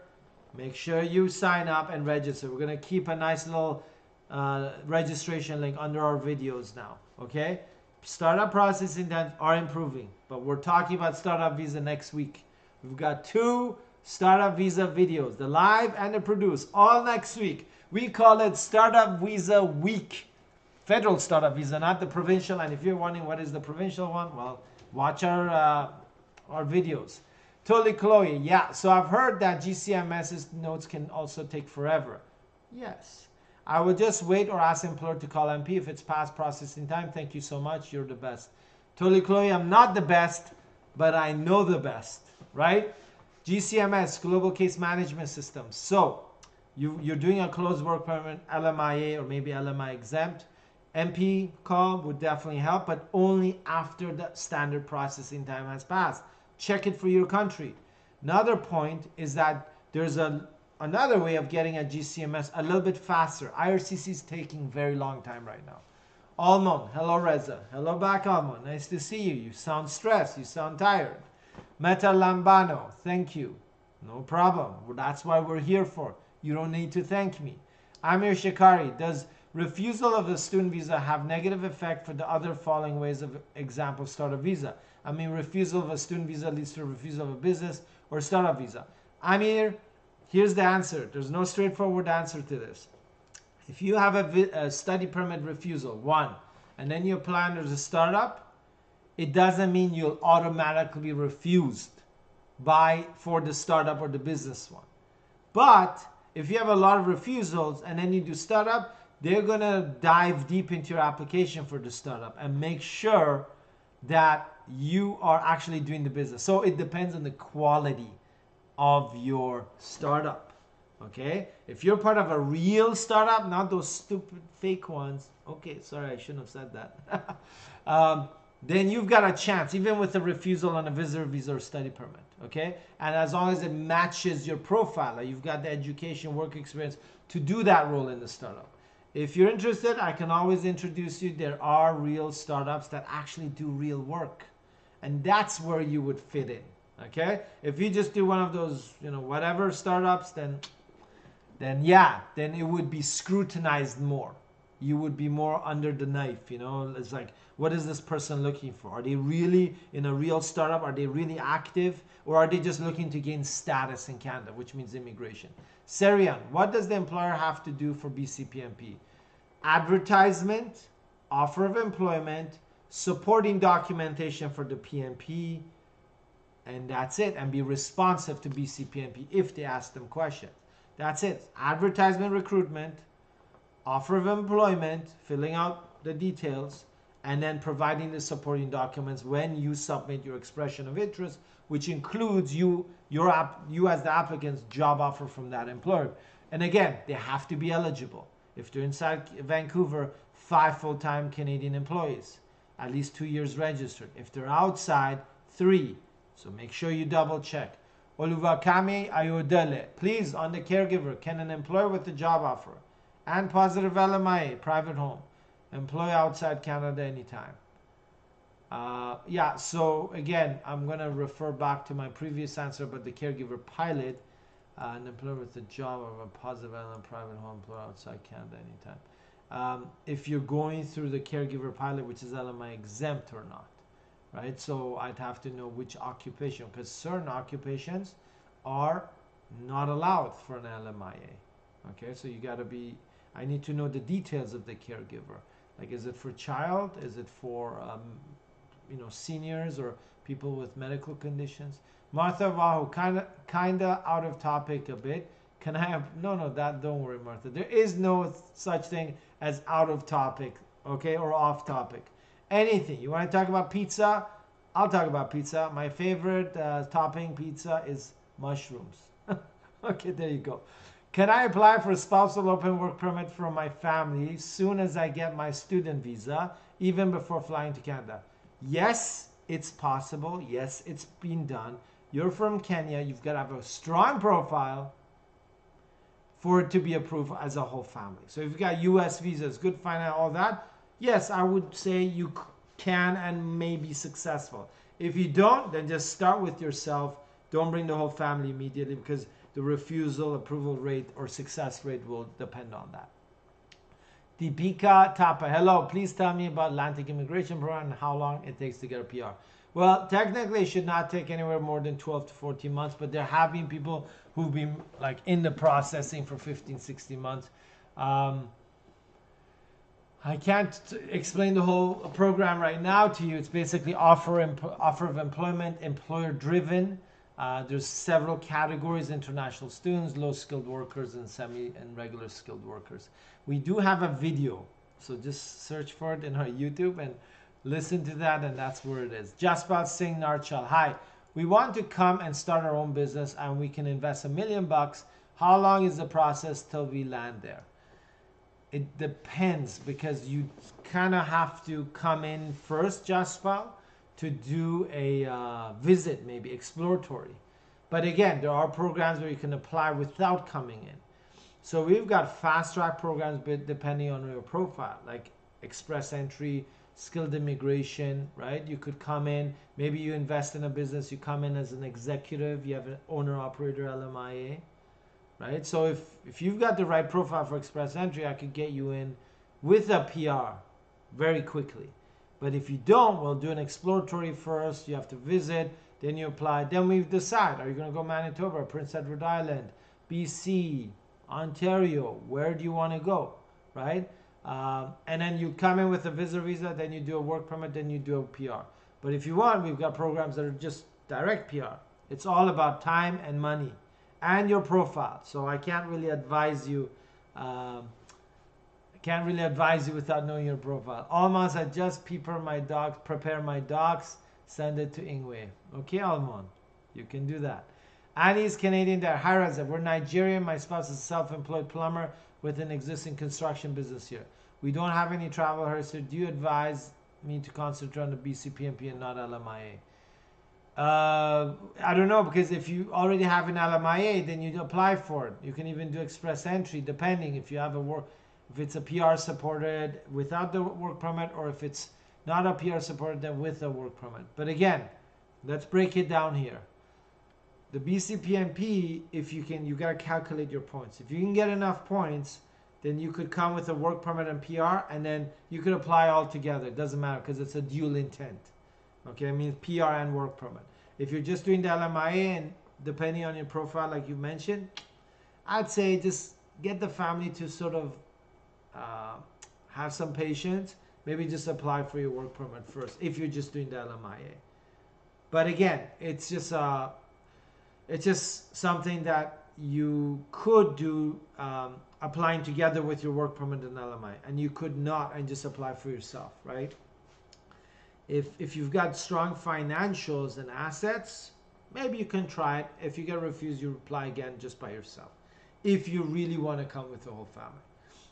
make sure you sign up and register. We're going to keep a nice little registration link under our videos now, okay? Startup processing times are improving, but we're talking about startup visa next week. We've got 2 startup visa videos, the live and the produced, all next week. We call it Startup Visa Week. Federal Startup Visa, not the provincial. And if you're wondering what is the provincial one, well, watch our videos. Totally, Chloe. Yeah, so I've heard that GCMS's notes can also take forever. Yes. I would just wait or ask employer to call MP if it's past processing time. Thank you so much. You're the best. Totally, Chloe. I'm not the best, but I know the best, right? GCMS, Global Case Management System. So you're doing a closed work permit, LMIA or maybe LMI exempt. MP call would definitely help, but only after the standard processing time has passed. Check it for your country. Another point is that there's another way of getting a GCMS a little bit faster. IRCC is taking very long time right now. Almond, hello Reza. Hello back Almond, nice to see you. You sound stressed, you sound tired. Meta Lambano, thank you. No problem, that's why we're here for. You don't need to thank me. Amir Shikari, does refusal of the student visa have negative effect for the other following ways of example startup visa? I mean, refusal of a student visa leads to refusal of a business or startup visa. Amir, here's the answer. There's no straightforward answer to this. If you have a study permit refusal, one, and then you apply under the startup, it doesn't mean you'll automatically be refused for the startup or the business one. But if you have a lot of refusals and then you do startup, they're going to dive deep into your application for the startup and make sure that you are actually doing the business. So it depends on the quality of your startup. Okay, if you're part of a real startup, not those stupid fake ones. Okay, sorry, I shouldn't have said that. Then you've got a chance, even with a refusal on a visitor visa or study permit. Okay, and as long as it matches your profile, like you've got the education, work experience to do that role in the startup. If you're interested, I can always introduce you. There are real startups that actually do real work, and that's where you would fit in. Okay, if you just do one of those, whatever startups, then it would be scrutinized more. You would be more under the knife. It's like, what is this person looking for? Are they really in a real startup? Are they really active, or are they just looking to gain status in Canada, which means immigration? Serian, what does the employer have to do for BC PNP? Advertisement, offer of employment, supporting documentation for the PNP, and that's it. And be responsive to BC PNP if they ask them questions. That's it. Advertisement, recruitment, offer of employment, filling out the details, and then providing the supporting documents when you submit your expression of interest, which includes you as the applicant's job offer from that employer. And again, they have to be eligible. If they're inside Vancouver, 5 full-time Canadian employees, at least 2 years registered. If they're outside, 3. So make sure you double check. Oluvakami Ayodele, please, on the caregiver, can an employer with a job offer and positive LMIA, private home, employ outside Canada anytime? So again, I'm going to refer back to my previous answer about the caregiver pilot. An employer with a job of a positive LMIA, private home, employ outside Canada anytime. If you're going through the caregiver pilot, which is LMI exempt or not, right? So I'd have to know which occupation, because certain occupations are not allowed for an LMIA. Okay, so you got to be, I need to know the details of the caregiver. Like, is it for child? Is it for, seniors or people with medical conditions? Martha Vahu, kind of out of topic a bit. Can I have, don't worry, Martha. There is no such thing as out of topic, okay, or off topic. Anything. You want to talk about pizza? I'll talk about pizza. My favorite topping pizza is mushrooms. Okay, there you go. Can I apply for a spousal open work permit from my family soon as I get my student visa, even before flying to Canada? Yes, it's possible. Yes, it's been done. You're from Kenya. You've got to have a strong profile for it to be approved as a whole family. So if you've got US visas, good finance, all that, yes, I would say you can and may be successful. If you don't, then just start with yourself. Don't bring the whole family immediately, because the refusal, approval rate, or success rate will depend on that. Deepika Tapa, hello, please tell me about Atlantic Immigration Program and how long it takes to get a PR. Well, technically it should not take anywhere more than 12 to 14 months, but there have been people who've been like in the processing for 15, 16 months. I can't explain the whole program right now to you. It's basically offer of employment, employer driven. There's several categories: international students, low skilled workers, and semi and regular skilled workers. We do have a video, so just search for it in our YouTube and listen to that, and that's where it is. Jaspal Singh Narchal, hi. We want to come and start our own business, and we can invest $1 million. How long is the process till we land there? It depends, because you kind of have to come in first, Jaspal, to do a visit, maybe exploratory. But again, there are programs where you can apply without coming in. So we've got fast track programs, but depending on your profile, like express entry, skilled immigration, right? You could come in, maybe you invest in a business, you come in as an executive, you have an owner operator LMIA, right? So if you've got the right profile for express entry, I could get you in with a PR very quickly. But if you don't, we'll do an exploratory first. You have to visit, then you apply. Then we decide, are you going to go Manitoba, Prince Edward Island, BC, Ontario? Where do you want to go, right? And then you come in with a visitor visa, then you do a work permit, then you do a PR. But if you want, we've got programs that are just direct PR. It's all about time and money and your profile. So I can't really advise you. Without knowing your profile. Almost, I just prepare my docs, send it to Ingwe. Okay, Almond, you can do that. Annie's Canadian there. Hi, Reza. We're Nigerian. My spouse is a self-employed plumber with an existing construction business here. We don't have any travel history. Do you advise me to concentrate on the BC PNP and not LMIA? I don't know, because if you already have an LMIA, then you apply for it. You can even do express entry, depending if you have if it's a PR supported without the work permit, or if it's not a PR supported then with a work permit. But again, let's break it down here. The BC PNP, you gotta calculate your points. If you can get enough points, then you could come with a work permit and PR, and then you could apply all together. It doesn't matter, because it's a dual intent. Okay, it means PR and work permit. If you're just doing the LMIA, and depending on your profile, like you mentioned, I'd say just get the family to sort of have some patience. Maybe just apply for your work permit first if you're just doing the LMIA. But again, it's just something that you could do, applying together with your work permit and LMIA, and you could not and just apply for yourself, right? If you've got strong financials and assets, maybe you can try it. If you get refused, you apply again just by yourself, if you really want to come with the whole family.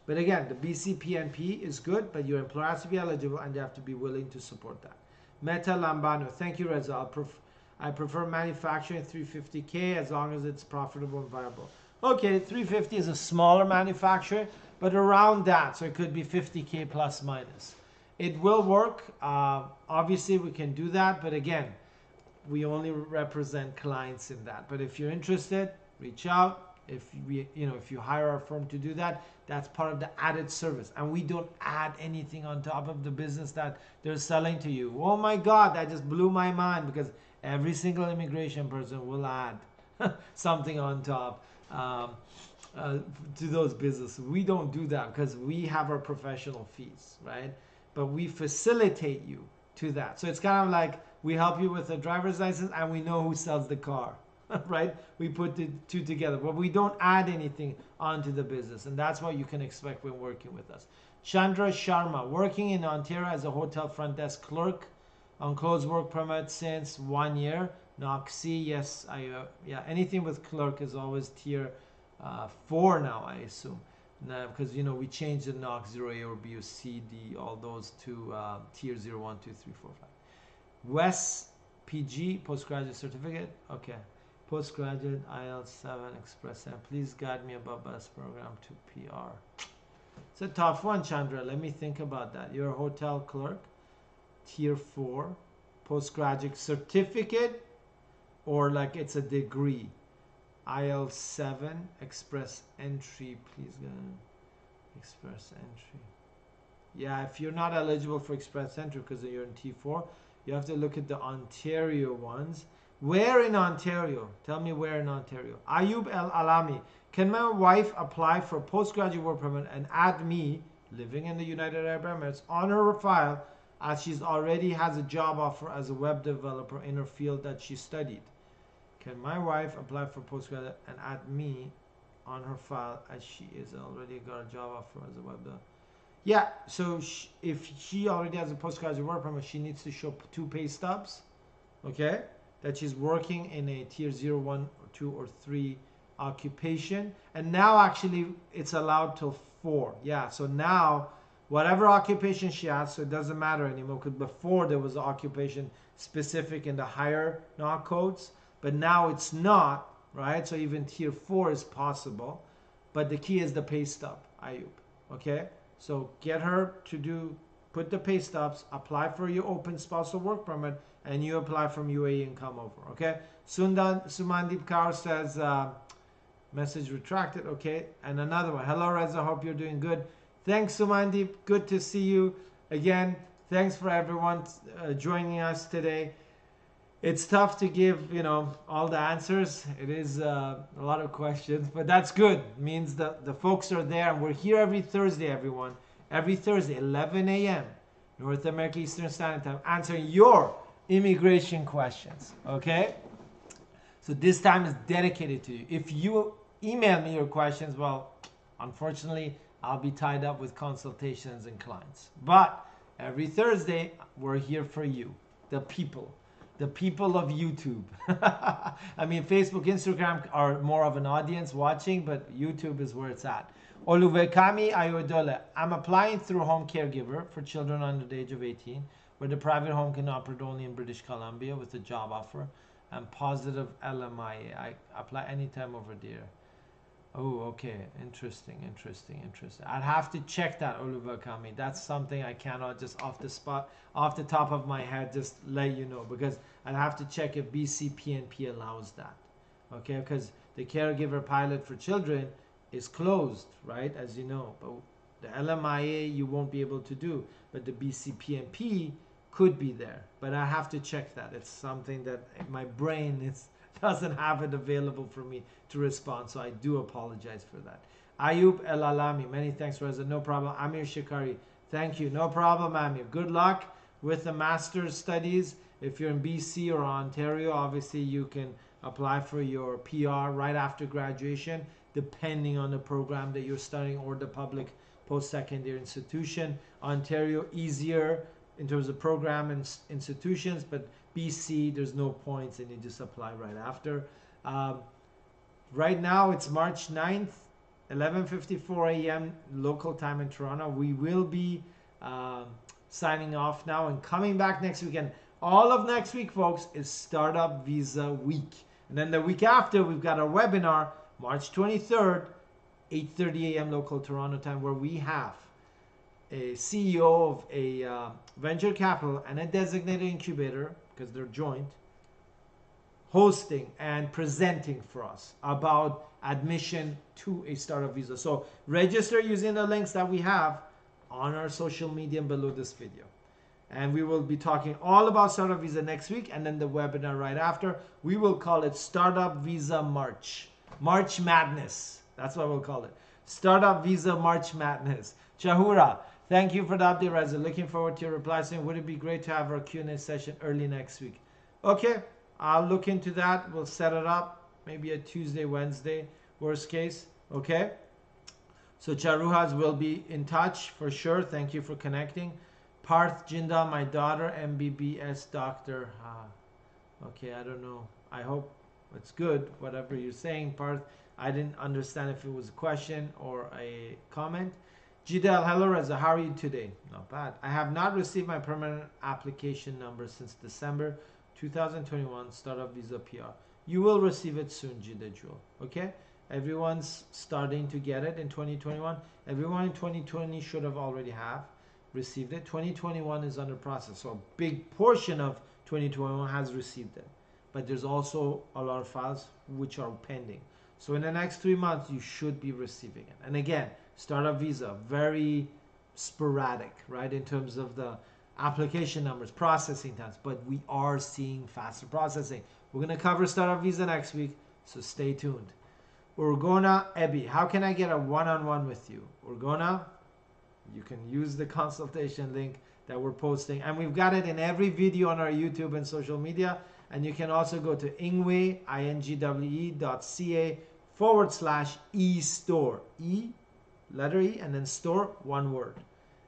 But again, the BC PNP is good, but your employer has to be eligible, and they have to be willing to support that. Meta Lambano, thank you, Reza. I prefer manufacturing 350K as long as it's profitable and viable. Okay, 350 is a smaller manufacturer, but around that, so it could be 50K plus minus. It will work. Obviously, we can do that, but again, we only represent clients in that. But if you're interested, reach out. If you hire our firm to do that, that's part of the added service, and we don't add anything on top of the business that they're selling to you. Oh my God, that just blew my mind, because every single immigration person will add something on top to those businesses. We don't do that, because we have our professional fees, right? But we facilitate you to that. So it's kind of like we help you with a driver's license, and we know who sells the car. Right? We put the two together, but we don't add anything onto the business, and that's what you can expect when working with us. Chandra Sharma, working in Ontario as a hotel front desk clerk on closed work permit since 1 year. NOC, yes, yeah, anything with clerk is always tier 4 now, I assume, because we changed the NOC 0A or B or C, D, all those to tier 0, 1, 2, 3, 4, 5. West PG, postgraduate certificate, okay. Postgraduate IELTS 7 Express, and please guide me about best program to PR. It's a tough one, Chandra. Let me think about that. You're a hotel clerk, tier 4, postgraduate certificate, or like it's a degree. IELTS 7 Express entry, please go. Express entry. Yeah, if you're not eligible for express entry because you're in T4, you have to look at the Ontario ones. Where in Ontario? Tell me where in Ontario. Ayub El Alami. Can my wife apply for a postgraduate work permit and add me, living in the United Arab Emirates, on her file, as she's already has a job offer as a web developer in her field that she studied? Can my wife apply for postgraduate and add me on her file as she is already got a job offer as a web developer? Yeah, so if she already has a postgraduate work permit, she needs to show 2 pay stubs, okay, that she's working in a tier 0, 1, or 2, or 3 occupation. And now actually it's allowed till 4. Yeah, so now whatever occupation she has, so it doesn't matter anymore, because before there was occupation specific in the higher NOC codes, but now it's not, right? So even tier 4 is possible, but the key is the pay stub, Ayub, okay? So get her to put the pay stubs, apply for your open spousal work permit, and you apply from UAE and come over, okay? Sumandip Kaur says, message retracted, okay? And another one, hello Reza, hope you're doing good. Thanks Sumandip, good to see you again. Thanks for everyone joining us today. It's tough to give, all the answers. It is a lot of questions, but that's good. It means that the folks are there, and we're here every Thursday, everyone. Every Thursday, 11 a.m. North America Eastern Standard Time, answering your immigration questions, okay? So this time is dedicated to you. If you email me your questions, well, unfortunately, I'll be tied up with consultations and clients. But every Thursday, we're here for you, the people of YouTube. I mean, Facebook, Instagram are more of an audience watching, but YouTube is where it's at. Oluvekami Ayodole, I'm applying through Home Caregiver for children under the age of 18, where the private home can operate only in British Columbia with a job offer and positive LMIA. I apply anytime over there. Oh, okay. Interesting. I'd have to check that, Oluvekami. That's something I cannot just off the top of my head, just let you know, because I'd have to check if BC PNP allows that. Okay, because the caregiver pilot for children is closed, right? As you know, but the LMIA you won't be able to do, but the BC PNP could be there. But I have to check that. It's something that my brain doesn't have it available for me to respond, so I do apologize for that. Ayub El Alami, many thanks, Reza. No problem. Amir Shikari, thank you. No problem, Amir. Good luck with the master's studies. If you're in BC or Ontario, obviously you can apply for your PR right after graduation, depending on the program that you're studying or the public post-secondary institution. Ontario, easier in terms of program and institutions, but BC, there's no points and you just apply right after. Right now, it's March 9th, 11:54 a.m. local time in Toronto. We will be signing off now and coming back next week. And all of next week, folks, is Startup Visa Week. And then the week after, we've got our webinar, March 23rd, 8:30 a.m. local Toronto time, where we have a CEO of a venture capital and a designated incubator, because they're joint, hosting and presenting for us about admission to a startup visa. So register using the links that we have on our social media below this video. And we will be talking all about startup visa next week, and then the webinar right after. We will call it Startup Visa March. March Madness. That's what we'll call it. Startup Visa March Madness. Chahura, thank you for the update, Reza. Looking forward to your reply soon. Would it be great to have our Q&A session early next week? Okay, I'll look into that. We'll set it up. Maybe a Tuesday, Wednesday, worst case. Okay? So Charuhas will be in touch for sure. Thank you for connecting. Parth Jinda, my daughter, MBBS doctor. Okay, I don't know. I hope it's good, whatever you're saying, Parth. I didn't understand if it was a question or a comment. Jidel, hello Reza, how are you today? Not bad. I have not received my permanent application number since December 2021 startup visa PR. You will receive it soon, Jidel Jewel. Okay? Everyone's starting to get it in 2021. Everyone in 2020 should have already received it. 2021 is under process. So a big portion of 2021 has received it. But there's also a lot of files which are pending. So in the next 3 months, you should be receiving it. And again, startup visa, very sporadic, right? In terms of the application numbers, processing times, but we are seeing faster processing. We're going to cover startup visa next week, so stay tuned. Urgona Ebi, how can I get a one-on-one with you? Urgona, you can use the consultation link that we're posting, and we've got it in every video on our YouTube and social media, And you can also go to ingwe, ingwe.ca/e-store. E, letter E, and then store, one word.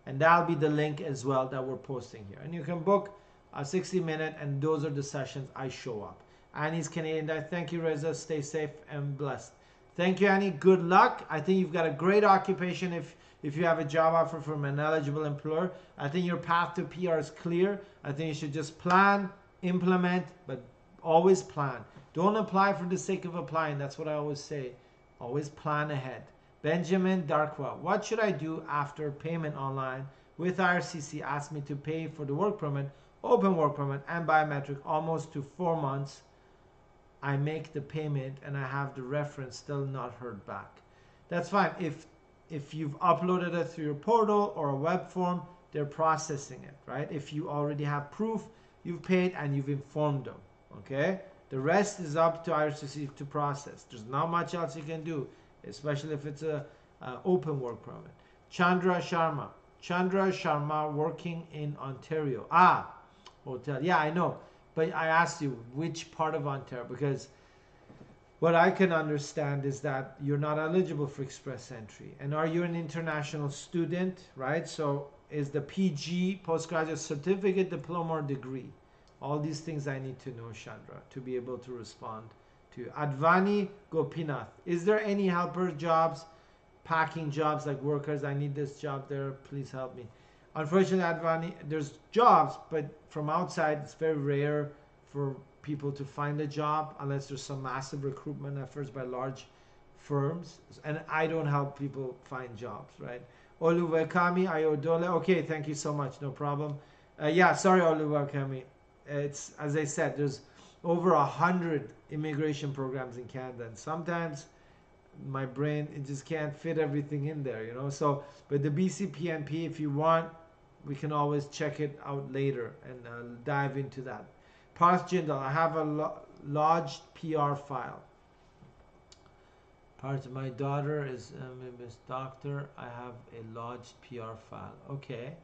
And that'll be the link as well that we're posting here. And you can book a 60-minute, and those are the sessions I show up. Annie's Canadian Diet. Thank you, Reza. Stay safe and blessed. Thank you, Annie. Good luck. I think you've got a great occupation if you have a job offer from an eligible employer. I think your path to PR is clear. I think you should just plan, implement, but always plan. Don't apply for the sake of applying. That's what I always say. Always plan ahead. Benjamin Darkwa, what should I do after payment online with IRCC asked me to pay for the work permit, open work permit, and biometric almost to 4 months? I make the payment and I have the reference, still not heard back. That's fine. If you've uploaded it through your portal or a web form, they're processing it, right? If you already have proof, you've paid and you've informed them, okay? The rest is up to IRCC to process. There's not much else you can do, especially if it's a open work permit. Chandra Sharma working in Ontario. Hotel. Yeah, I know. But I asked you which part of Ontario, because what I can understand is that you're not eligible for express entry. And are you an international student, right? So is the PG, postgraduate certificate, diploma, or degree? All these things I need to know, Chandra, to be able to respond to. Advani Gopinath, is there any helper jobs, packing jobs like workers? I need this job there, please help me. Unfortunately, Advani, there's jobs, but from outside, it's very rare for people to find a job unless there's some massive recruitment efforts by large firms. And I don't help people find jobs, right? Oluwakami Ayodole, okay, thank you so much, no problem. Yeah, sorry, Oluwakami. It's, as I said, there's over 100 immigration programs in Canada, and sometimes my brain, it just can't fit everything in there, you know. So, but the BC PNP, if you want, we can always check it out later and dive into that. Parth Jindal, I have a lodged PR file. Part of my daughter is Miss Doctor. I have a lodged PR file. Okay.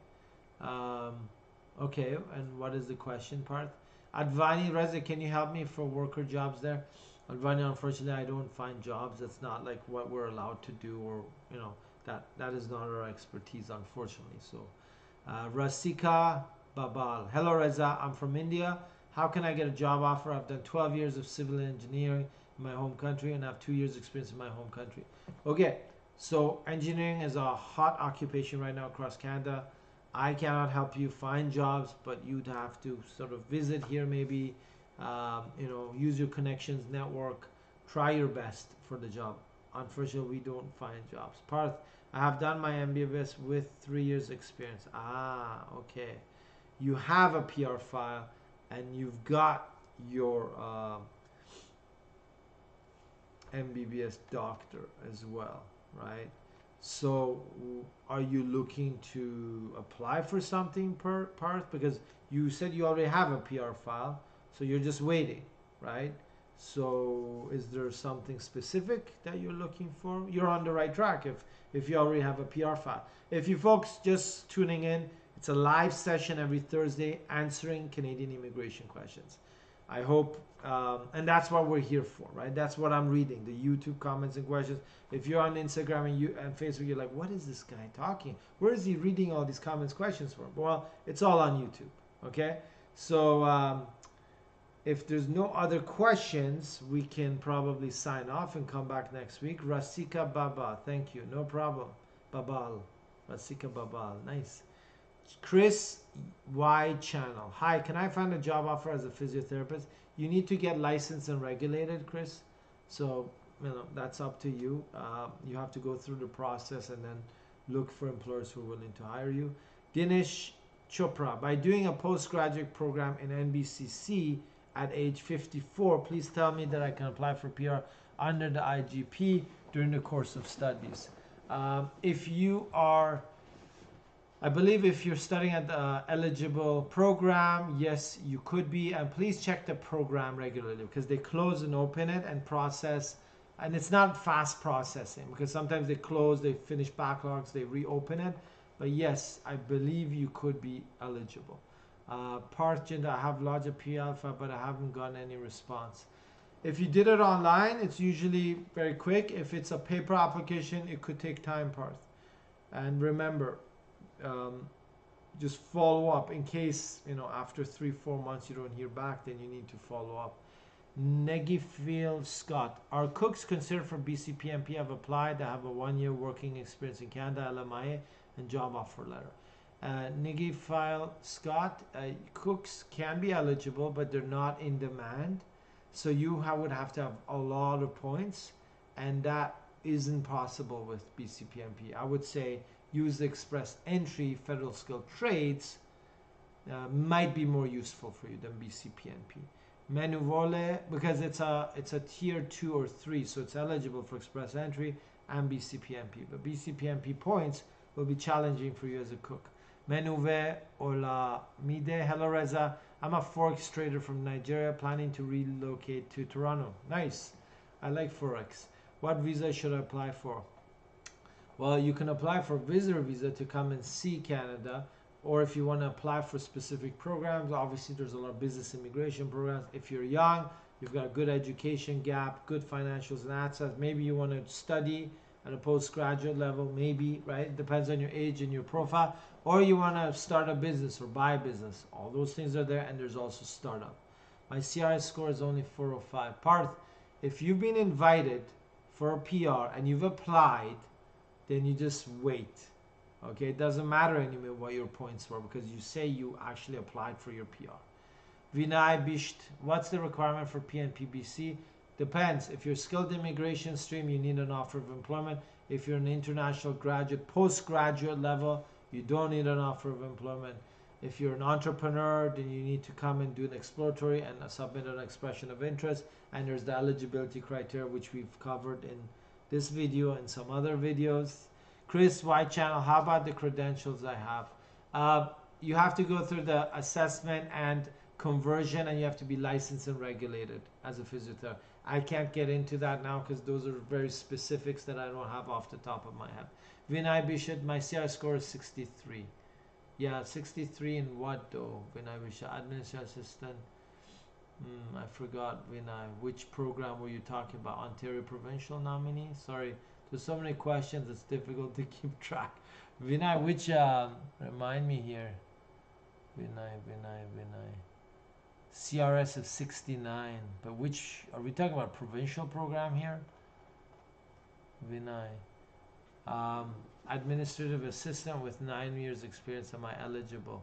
Okay, and what is the question, Parth? Advani Reza, can you help me for worker jobs there? Advani, unfortunately, I don't find jobs. That's not like what we're allowed to do, or, you know, that is not our expertise, unfortunately. So, Rasika Babal. Hello, Reza. I'm from India. How can I get a job offer? I've done 12 years of civil engineering in my home country and I have 2 years experience in my home country. Okay, so engineering is a hot occupation right now across Canada. I cannot help you find jobs, but you'd have to sort of visit here maybe, you know, use your connections, network, try your best for the job. Unfortunately, we don't find jobs. Parth, I have done my MBBS with 3 years experience. Okay. You have a PR file and you've got your MBBS doctor as well, right? So are you looking to apply for something, Parth? Because you said you already have a PR file, so you're just waiting, right? So is there something specific that you're looking for? You're on the right track if you already have a PR file. If you folks just tuning in, it's a live session every Thursday answering Canadian immigration questions. I hope, and that's what we're here for, right? That's what I'm reading, the YouTube comments and questions. If you're on Instagram and Facebook, you're like, what is this guy talking? Where is he reading all these comments, questions from? Well, it's all on YouTube, okay? So if there's no other questions, we can probably sign off and come back next week. Rasika Baba, thank you, no problem. Babal, Rasika Babal, nice. Chris Y Channel. Hi, can I find a job offer as a physiotherapist? You need to get licensed and regulated, Chris. So, you know, that's up to you. You have to go through the process and then look for employers who are willing to hire you. Dinesh Chopra. By doing a postgraduate program in NBCC at age 54, please tell me that I can apply for PR under the IGP during the course of studies. If you are, I believe if you're studying at the eligible program, yes, you could be. And please check the program regularly because they close and open it and process. And it's not fast processing because sometimes they close, they finish backlogs, they reopen it. But yes, I believe you could be eligible. Parth Jinder, I have lodged a P-Alpha, but I haven't gotten any response. If you did it online, it's usually very quick. If it's a paper application, it could take time, Parth. And remember, just follow up in case, after 3-4 months you don't hear back, then you need to follow up. Negifield Scott, are cooks considered for BC PNP? Have applied. I have a 1-year working experience in Canada, LMIA, and job offer letter. Negifield Scott, cooks can be eligible, but they're not in demand. So you would have to have a lot of points, and that isn't possible with BC PNP. I would say use the express entry federal skilled trades might be more useful for you than BC PNP. Menuvole, because it's a tier 2 or 3, so it's eligible for express entry and BC PNP. But BC PNP points will be challenging for you as a cook. Menuve Ola Mide, hello Reza. I'm a Forex trader from Nigeria planning to relocate to Toronto. Nice. I like Forex. What visa should I apply for? Well, you can apply for visitor visa to come and see Canada, or if you want to apply for specific programs, obviously there's a lot of business immigration programs. If you're young, you've got a good education gap, good financials and assets, maybe you want to study at a postgraduate level, maybe, right? It depends on your age and your profile. Or you want to start a business or buy a business. All those things are there, and there's also startup. My CRS score is only 405. Parth, if you've been invited for a PR and you've applied, then you just wait. Okay, it doesn't matter anymore what your points were because you say you actually applied for your PR. Vinay Bisht, what's the requirement for PNPBC? Depends. If you're skilled immigration stream, you need an offer of employment. If you're an international graduate, postgraduate level, you don't need an offer of employment. If you're an entrepreneur, then you need to come and do an exploratory and submit an expression of interest. And there's the eligibility criteria, which we've covered in this video and some other videos. Chris, White Channel, how about the credentials I have? You have to go through the assessment and conversion, and you have to be licensed and regulated as a physiotherapist. I can't get into that now because those are very specifics that I don't have off the top of my head. Vinay Bishop, my CR score is 63. Yeah, 63 in what though? Vinay Bishop, administrative assistant. I forgot, Vinay. Which program were you talking about? Ontario Provincial Nominee? Sorry, there's so many questions, it's difficult to keep track. Vinay, which, remind me here. Vinay. CRS of 69. But which, are we talking about provincial program here? Vinay. Administrative assistant with 9 years experience, am I eligible?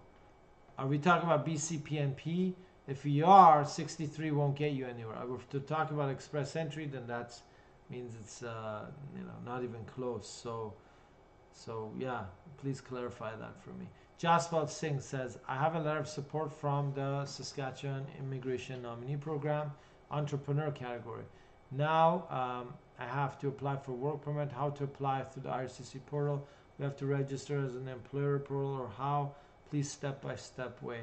Are we talking about BC PNP? If you are, 63 won't get you anywhere. If to talk about express entry, then that means it's not even close. So yeah, please clarify that for me. Jaspal Singh says, I have a letter of support from the Saskatchewan Immigration Nominee Program, entrepreneur category. Now I have to apply for work permit. How to apply through the IRCC portal? We have to register as an employer portal, or how? Please step-by-step way.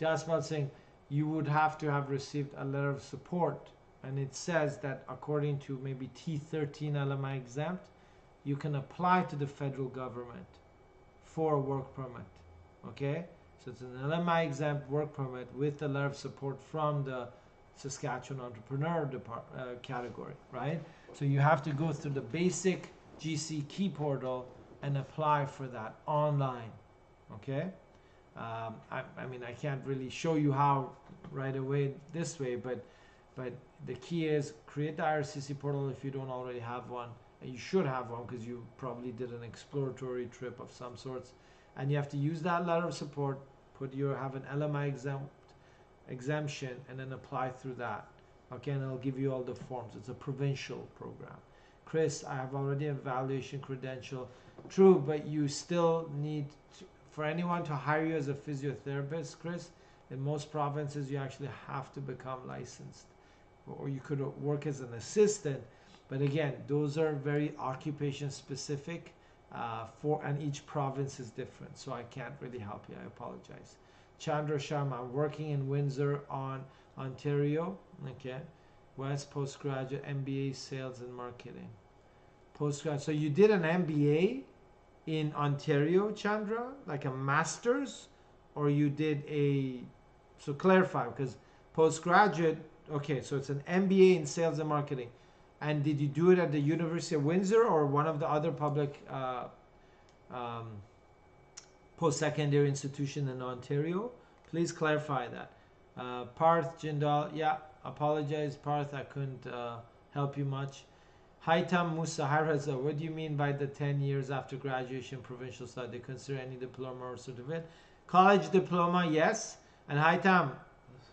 Jaspal Singh, you would have to have received a letter of support, and it says that according to maybe T13 LMI exempt, you can apply to the federal government for a work permit. Okay, so it's an LMI exempt work permit with a letter of support from the Saskatchewan Entrepreneur category, right? So you have to go through the basic GC key portal and apply for that online. Okay, I mean, I can't really show you how right away this way, but the key is create the IRCC portal if you don't already have one. And you should have one because you probably did an exploratory trip of some sorts, and you have to use that letter of support, have an LMI exemption, and then apply through that. Okay, and it'll give you all the forms. It's a provincial program. Chris, I have already an evaluation credential. True, but you still need for anyone to hire you as a physiotherapist, Chris, in most provinces you actually have to become licensed, or you could work as an assistant. But again, those are very occupation specific and each province is different. So I can't really help you. I apologize. Chandra Sharma, I'm working in Windsor, Ontario. Okay. West postgraduate MBA sales and marketing. Postgraduate. So you did an MBA in Ontario, Chandra, like a master's, or you did a, so clarify, because postgraduate, okay, so it's an MBA in sales and marketing. And did you do it at the University of Windsor or one of the other public post-secondary institution in Ontario? Please clarify that. Parth Jindal, yeah, apologize Parth, I couldn't help you much. Haitam Musa, hi Reza, what do you mean by the 10 years after graduation provincial study? They consider any diploma or certificate? College diploma, yes. And Haitam,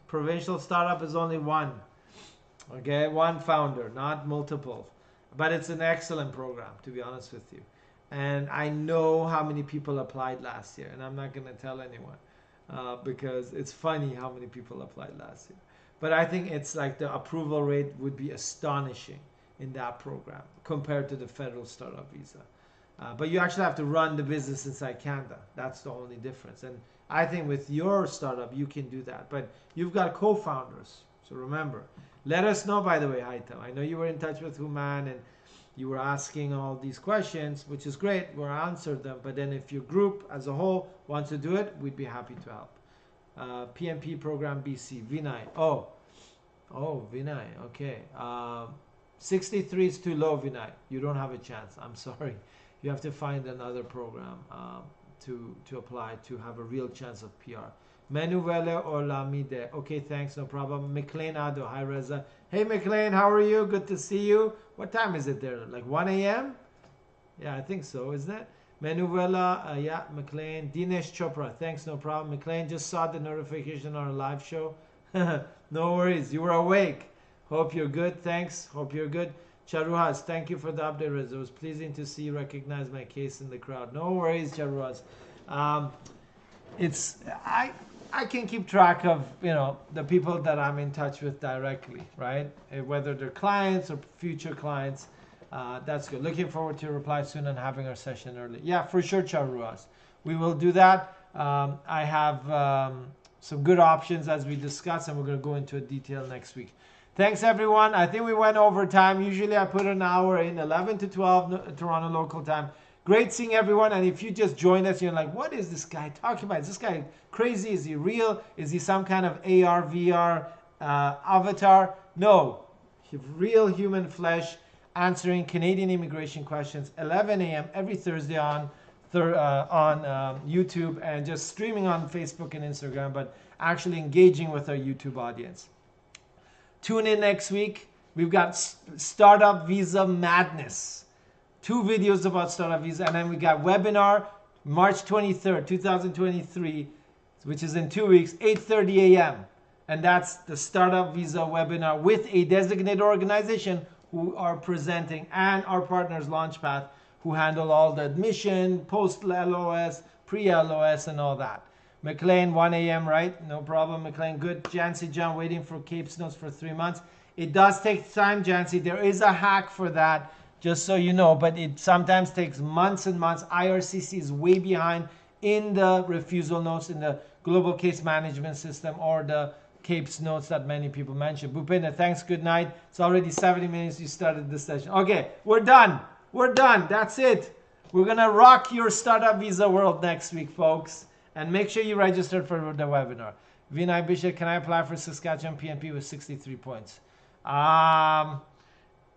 provincial startup is only one. Okay, one founder, not multiple. But it's an excellent program, to be honest with you. And I know how many people applied last year, and I'm not going to tell anyone because it's funny how many people applied last year. But I think it's like the approval rate would be astonishing in that program compared to the federal startup visa. But you actually have to run the business inside Canada. That's the only difference. And I think with your startup, you can do that. But you've got co-founders. So remember, let us know, by the way, Haitam. I know you were in touch with Human and you were asking all these questions, which is great. We'll answer them. But then if your group as a whole wants to do it, we'd be happy to help. PNP program BC. Vinay. Oh, Vinay. Okay. 63 is too low, Vinay. You don't have a chance. I'm sorry. You have to find another program to apply to have a real chance of PR. Manuela Olamide. Okay, thanks, no problem. McLean Ado. Hi, Reza. Hey, McLean, how are you? Good to see you. What time is it there? Like 1 a.m.? Yeah, I think so, isn't it? Manuela, yeah, McLean. Dinesh Chopra. Thanks, no problem. McLean, just saw the notification on our live show. No worries. You were awake. Hope you're good. Thanks. Hope you're good. Charuhas, thank you for the update, Reza. It was pleasing to see you recognize my case in the crowd. No worries, Charuhas. I can keep track of, the people that I'm in touch with directly, right? Whether they're clients or future clients. That's good. Looking forward to your reply soon and having our session early. Yeah, for sure, Charuhas. We will do that. I have some good options as we discussed, and we're going to go into detail next week. Thanks, everyone. I think we went over time. Usually I put an hour in, 11 to 12 Toronto local time. Great seeing everyone. And if you just joined us, you're like, what is this guy talking about? Is this guy crazy? Is he real? Is he some kind of AR, VR avatar? No. Real human flesh answering Canadian immigration questions, 11 a.m. every Thursday on YouTube, and just streaming on Facebook and Instagram, but actually engaging with our YouTube audience. Tune in next week. We've got Startup Visa Madness. 2 videos about Startup Visa. And then we got webinar March 23rd, 2023, which is in 2 weeks, 8:30 a.m. And that's the Startup Visa webinar with a designated organization who are presenting, and our partners Launchpath, who handle all the admission, post-LOS, pre-LOS, and all that. McLean, 1 a.m., right? No problem, McLean. Good. Jancy John waiting for Cape's notes for 3 months. It does take time, Jancy. There is a hack for that, just so you know, but it sometimes takes months and months. IRCC is way behind in the refusal notes, in the global case management system, or the Cape's notes that many people mentioned. Bhupenda, thanks. Good night. It's already 70 minutes. You started this session. Okay, we're done. We're done. That's it. We're going to rock your Startup Visa world next week, folks. And make sure you register for the webinar. Vinay Bishop, can I apply for Saskatchewan PNP with 63 points?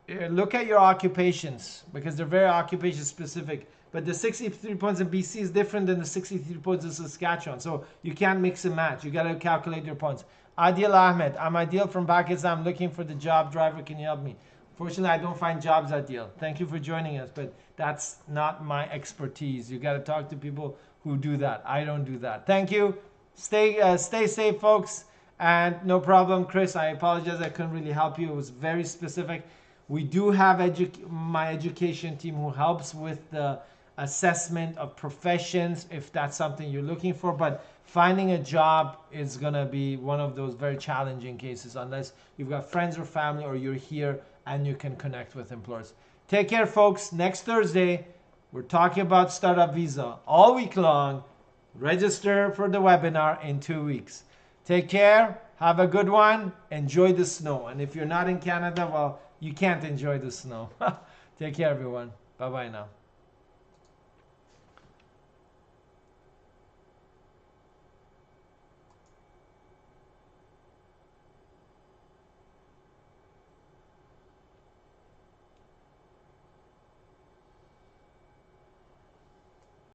Look at your occupations, because they're very occupation specific. But the 63 points in BC is different than the 63 points in Saskatchewan. So you can't mix and match. You got to calculate your points. Adil Ahmed, I'm Adil from Pakistan. I'm looking for the job driver. Can you help me? Fortunately, I don't find jobs, Adil. Thank you for joining us, but that's not my expertise. You got to talk to people who do that. I don't do that. Thank you. Stay safe, folks. And no problem, Chris. I apologize. I couldn't really help you. It was very specific. We do have my education team who helps with the assessment of professions, if that's something you're looking for. But finding a job is going to be one of those very challenging cases unless you've got friends or family, or you're here and you can connect with employers. Take care, folks. Next Thursday, we're talking about Startup Visa all week long. Register for the webinar in 2 weeks. Take care. Have a good one. Enjoy the snow. And if you're not in Canada, well, you can't enjoy the snow. Take care, everyone. Bye-bye now.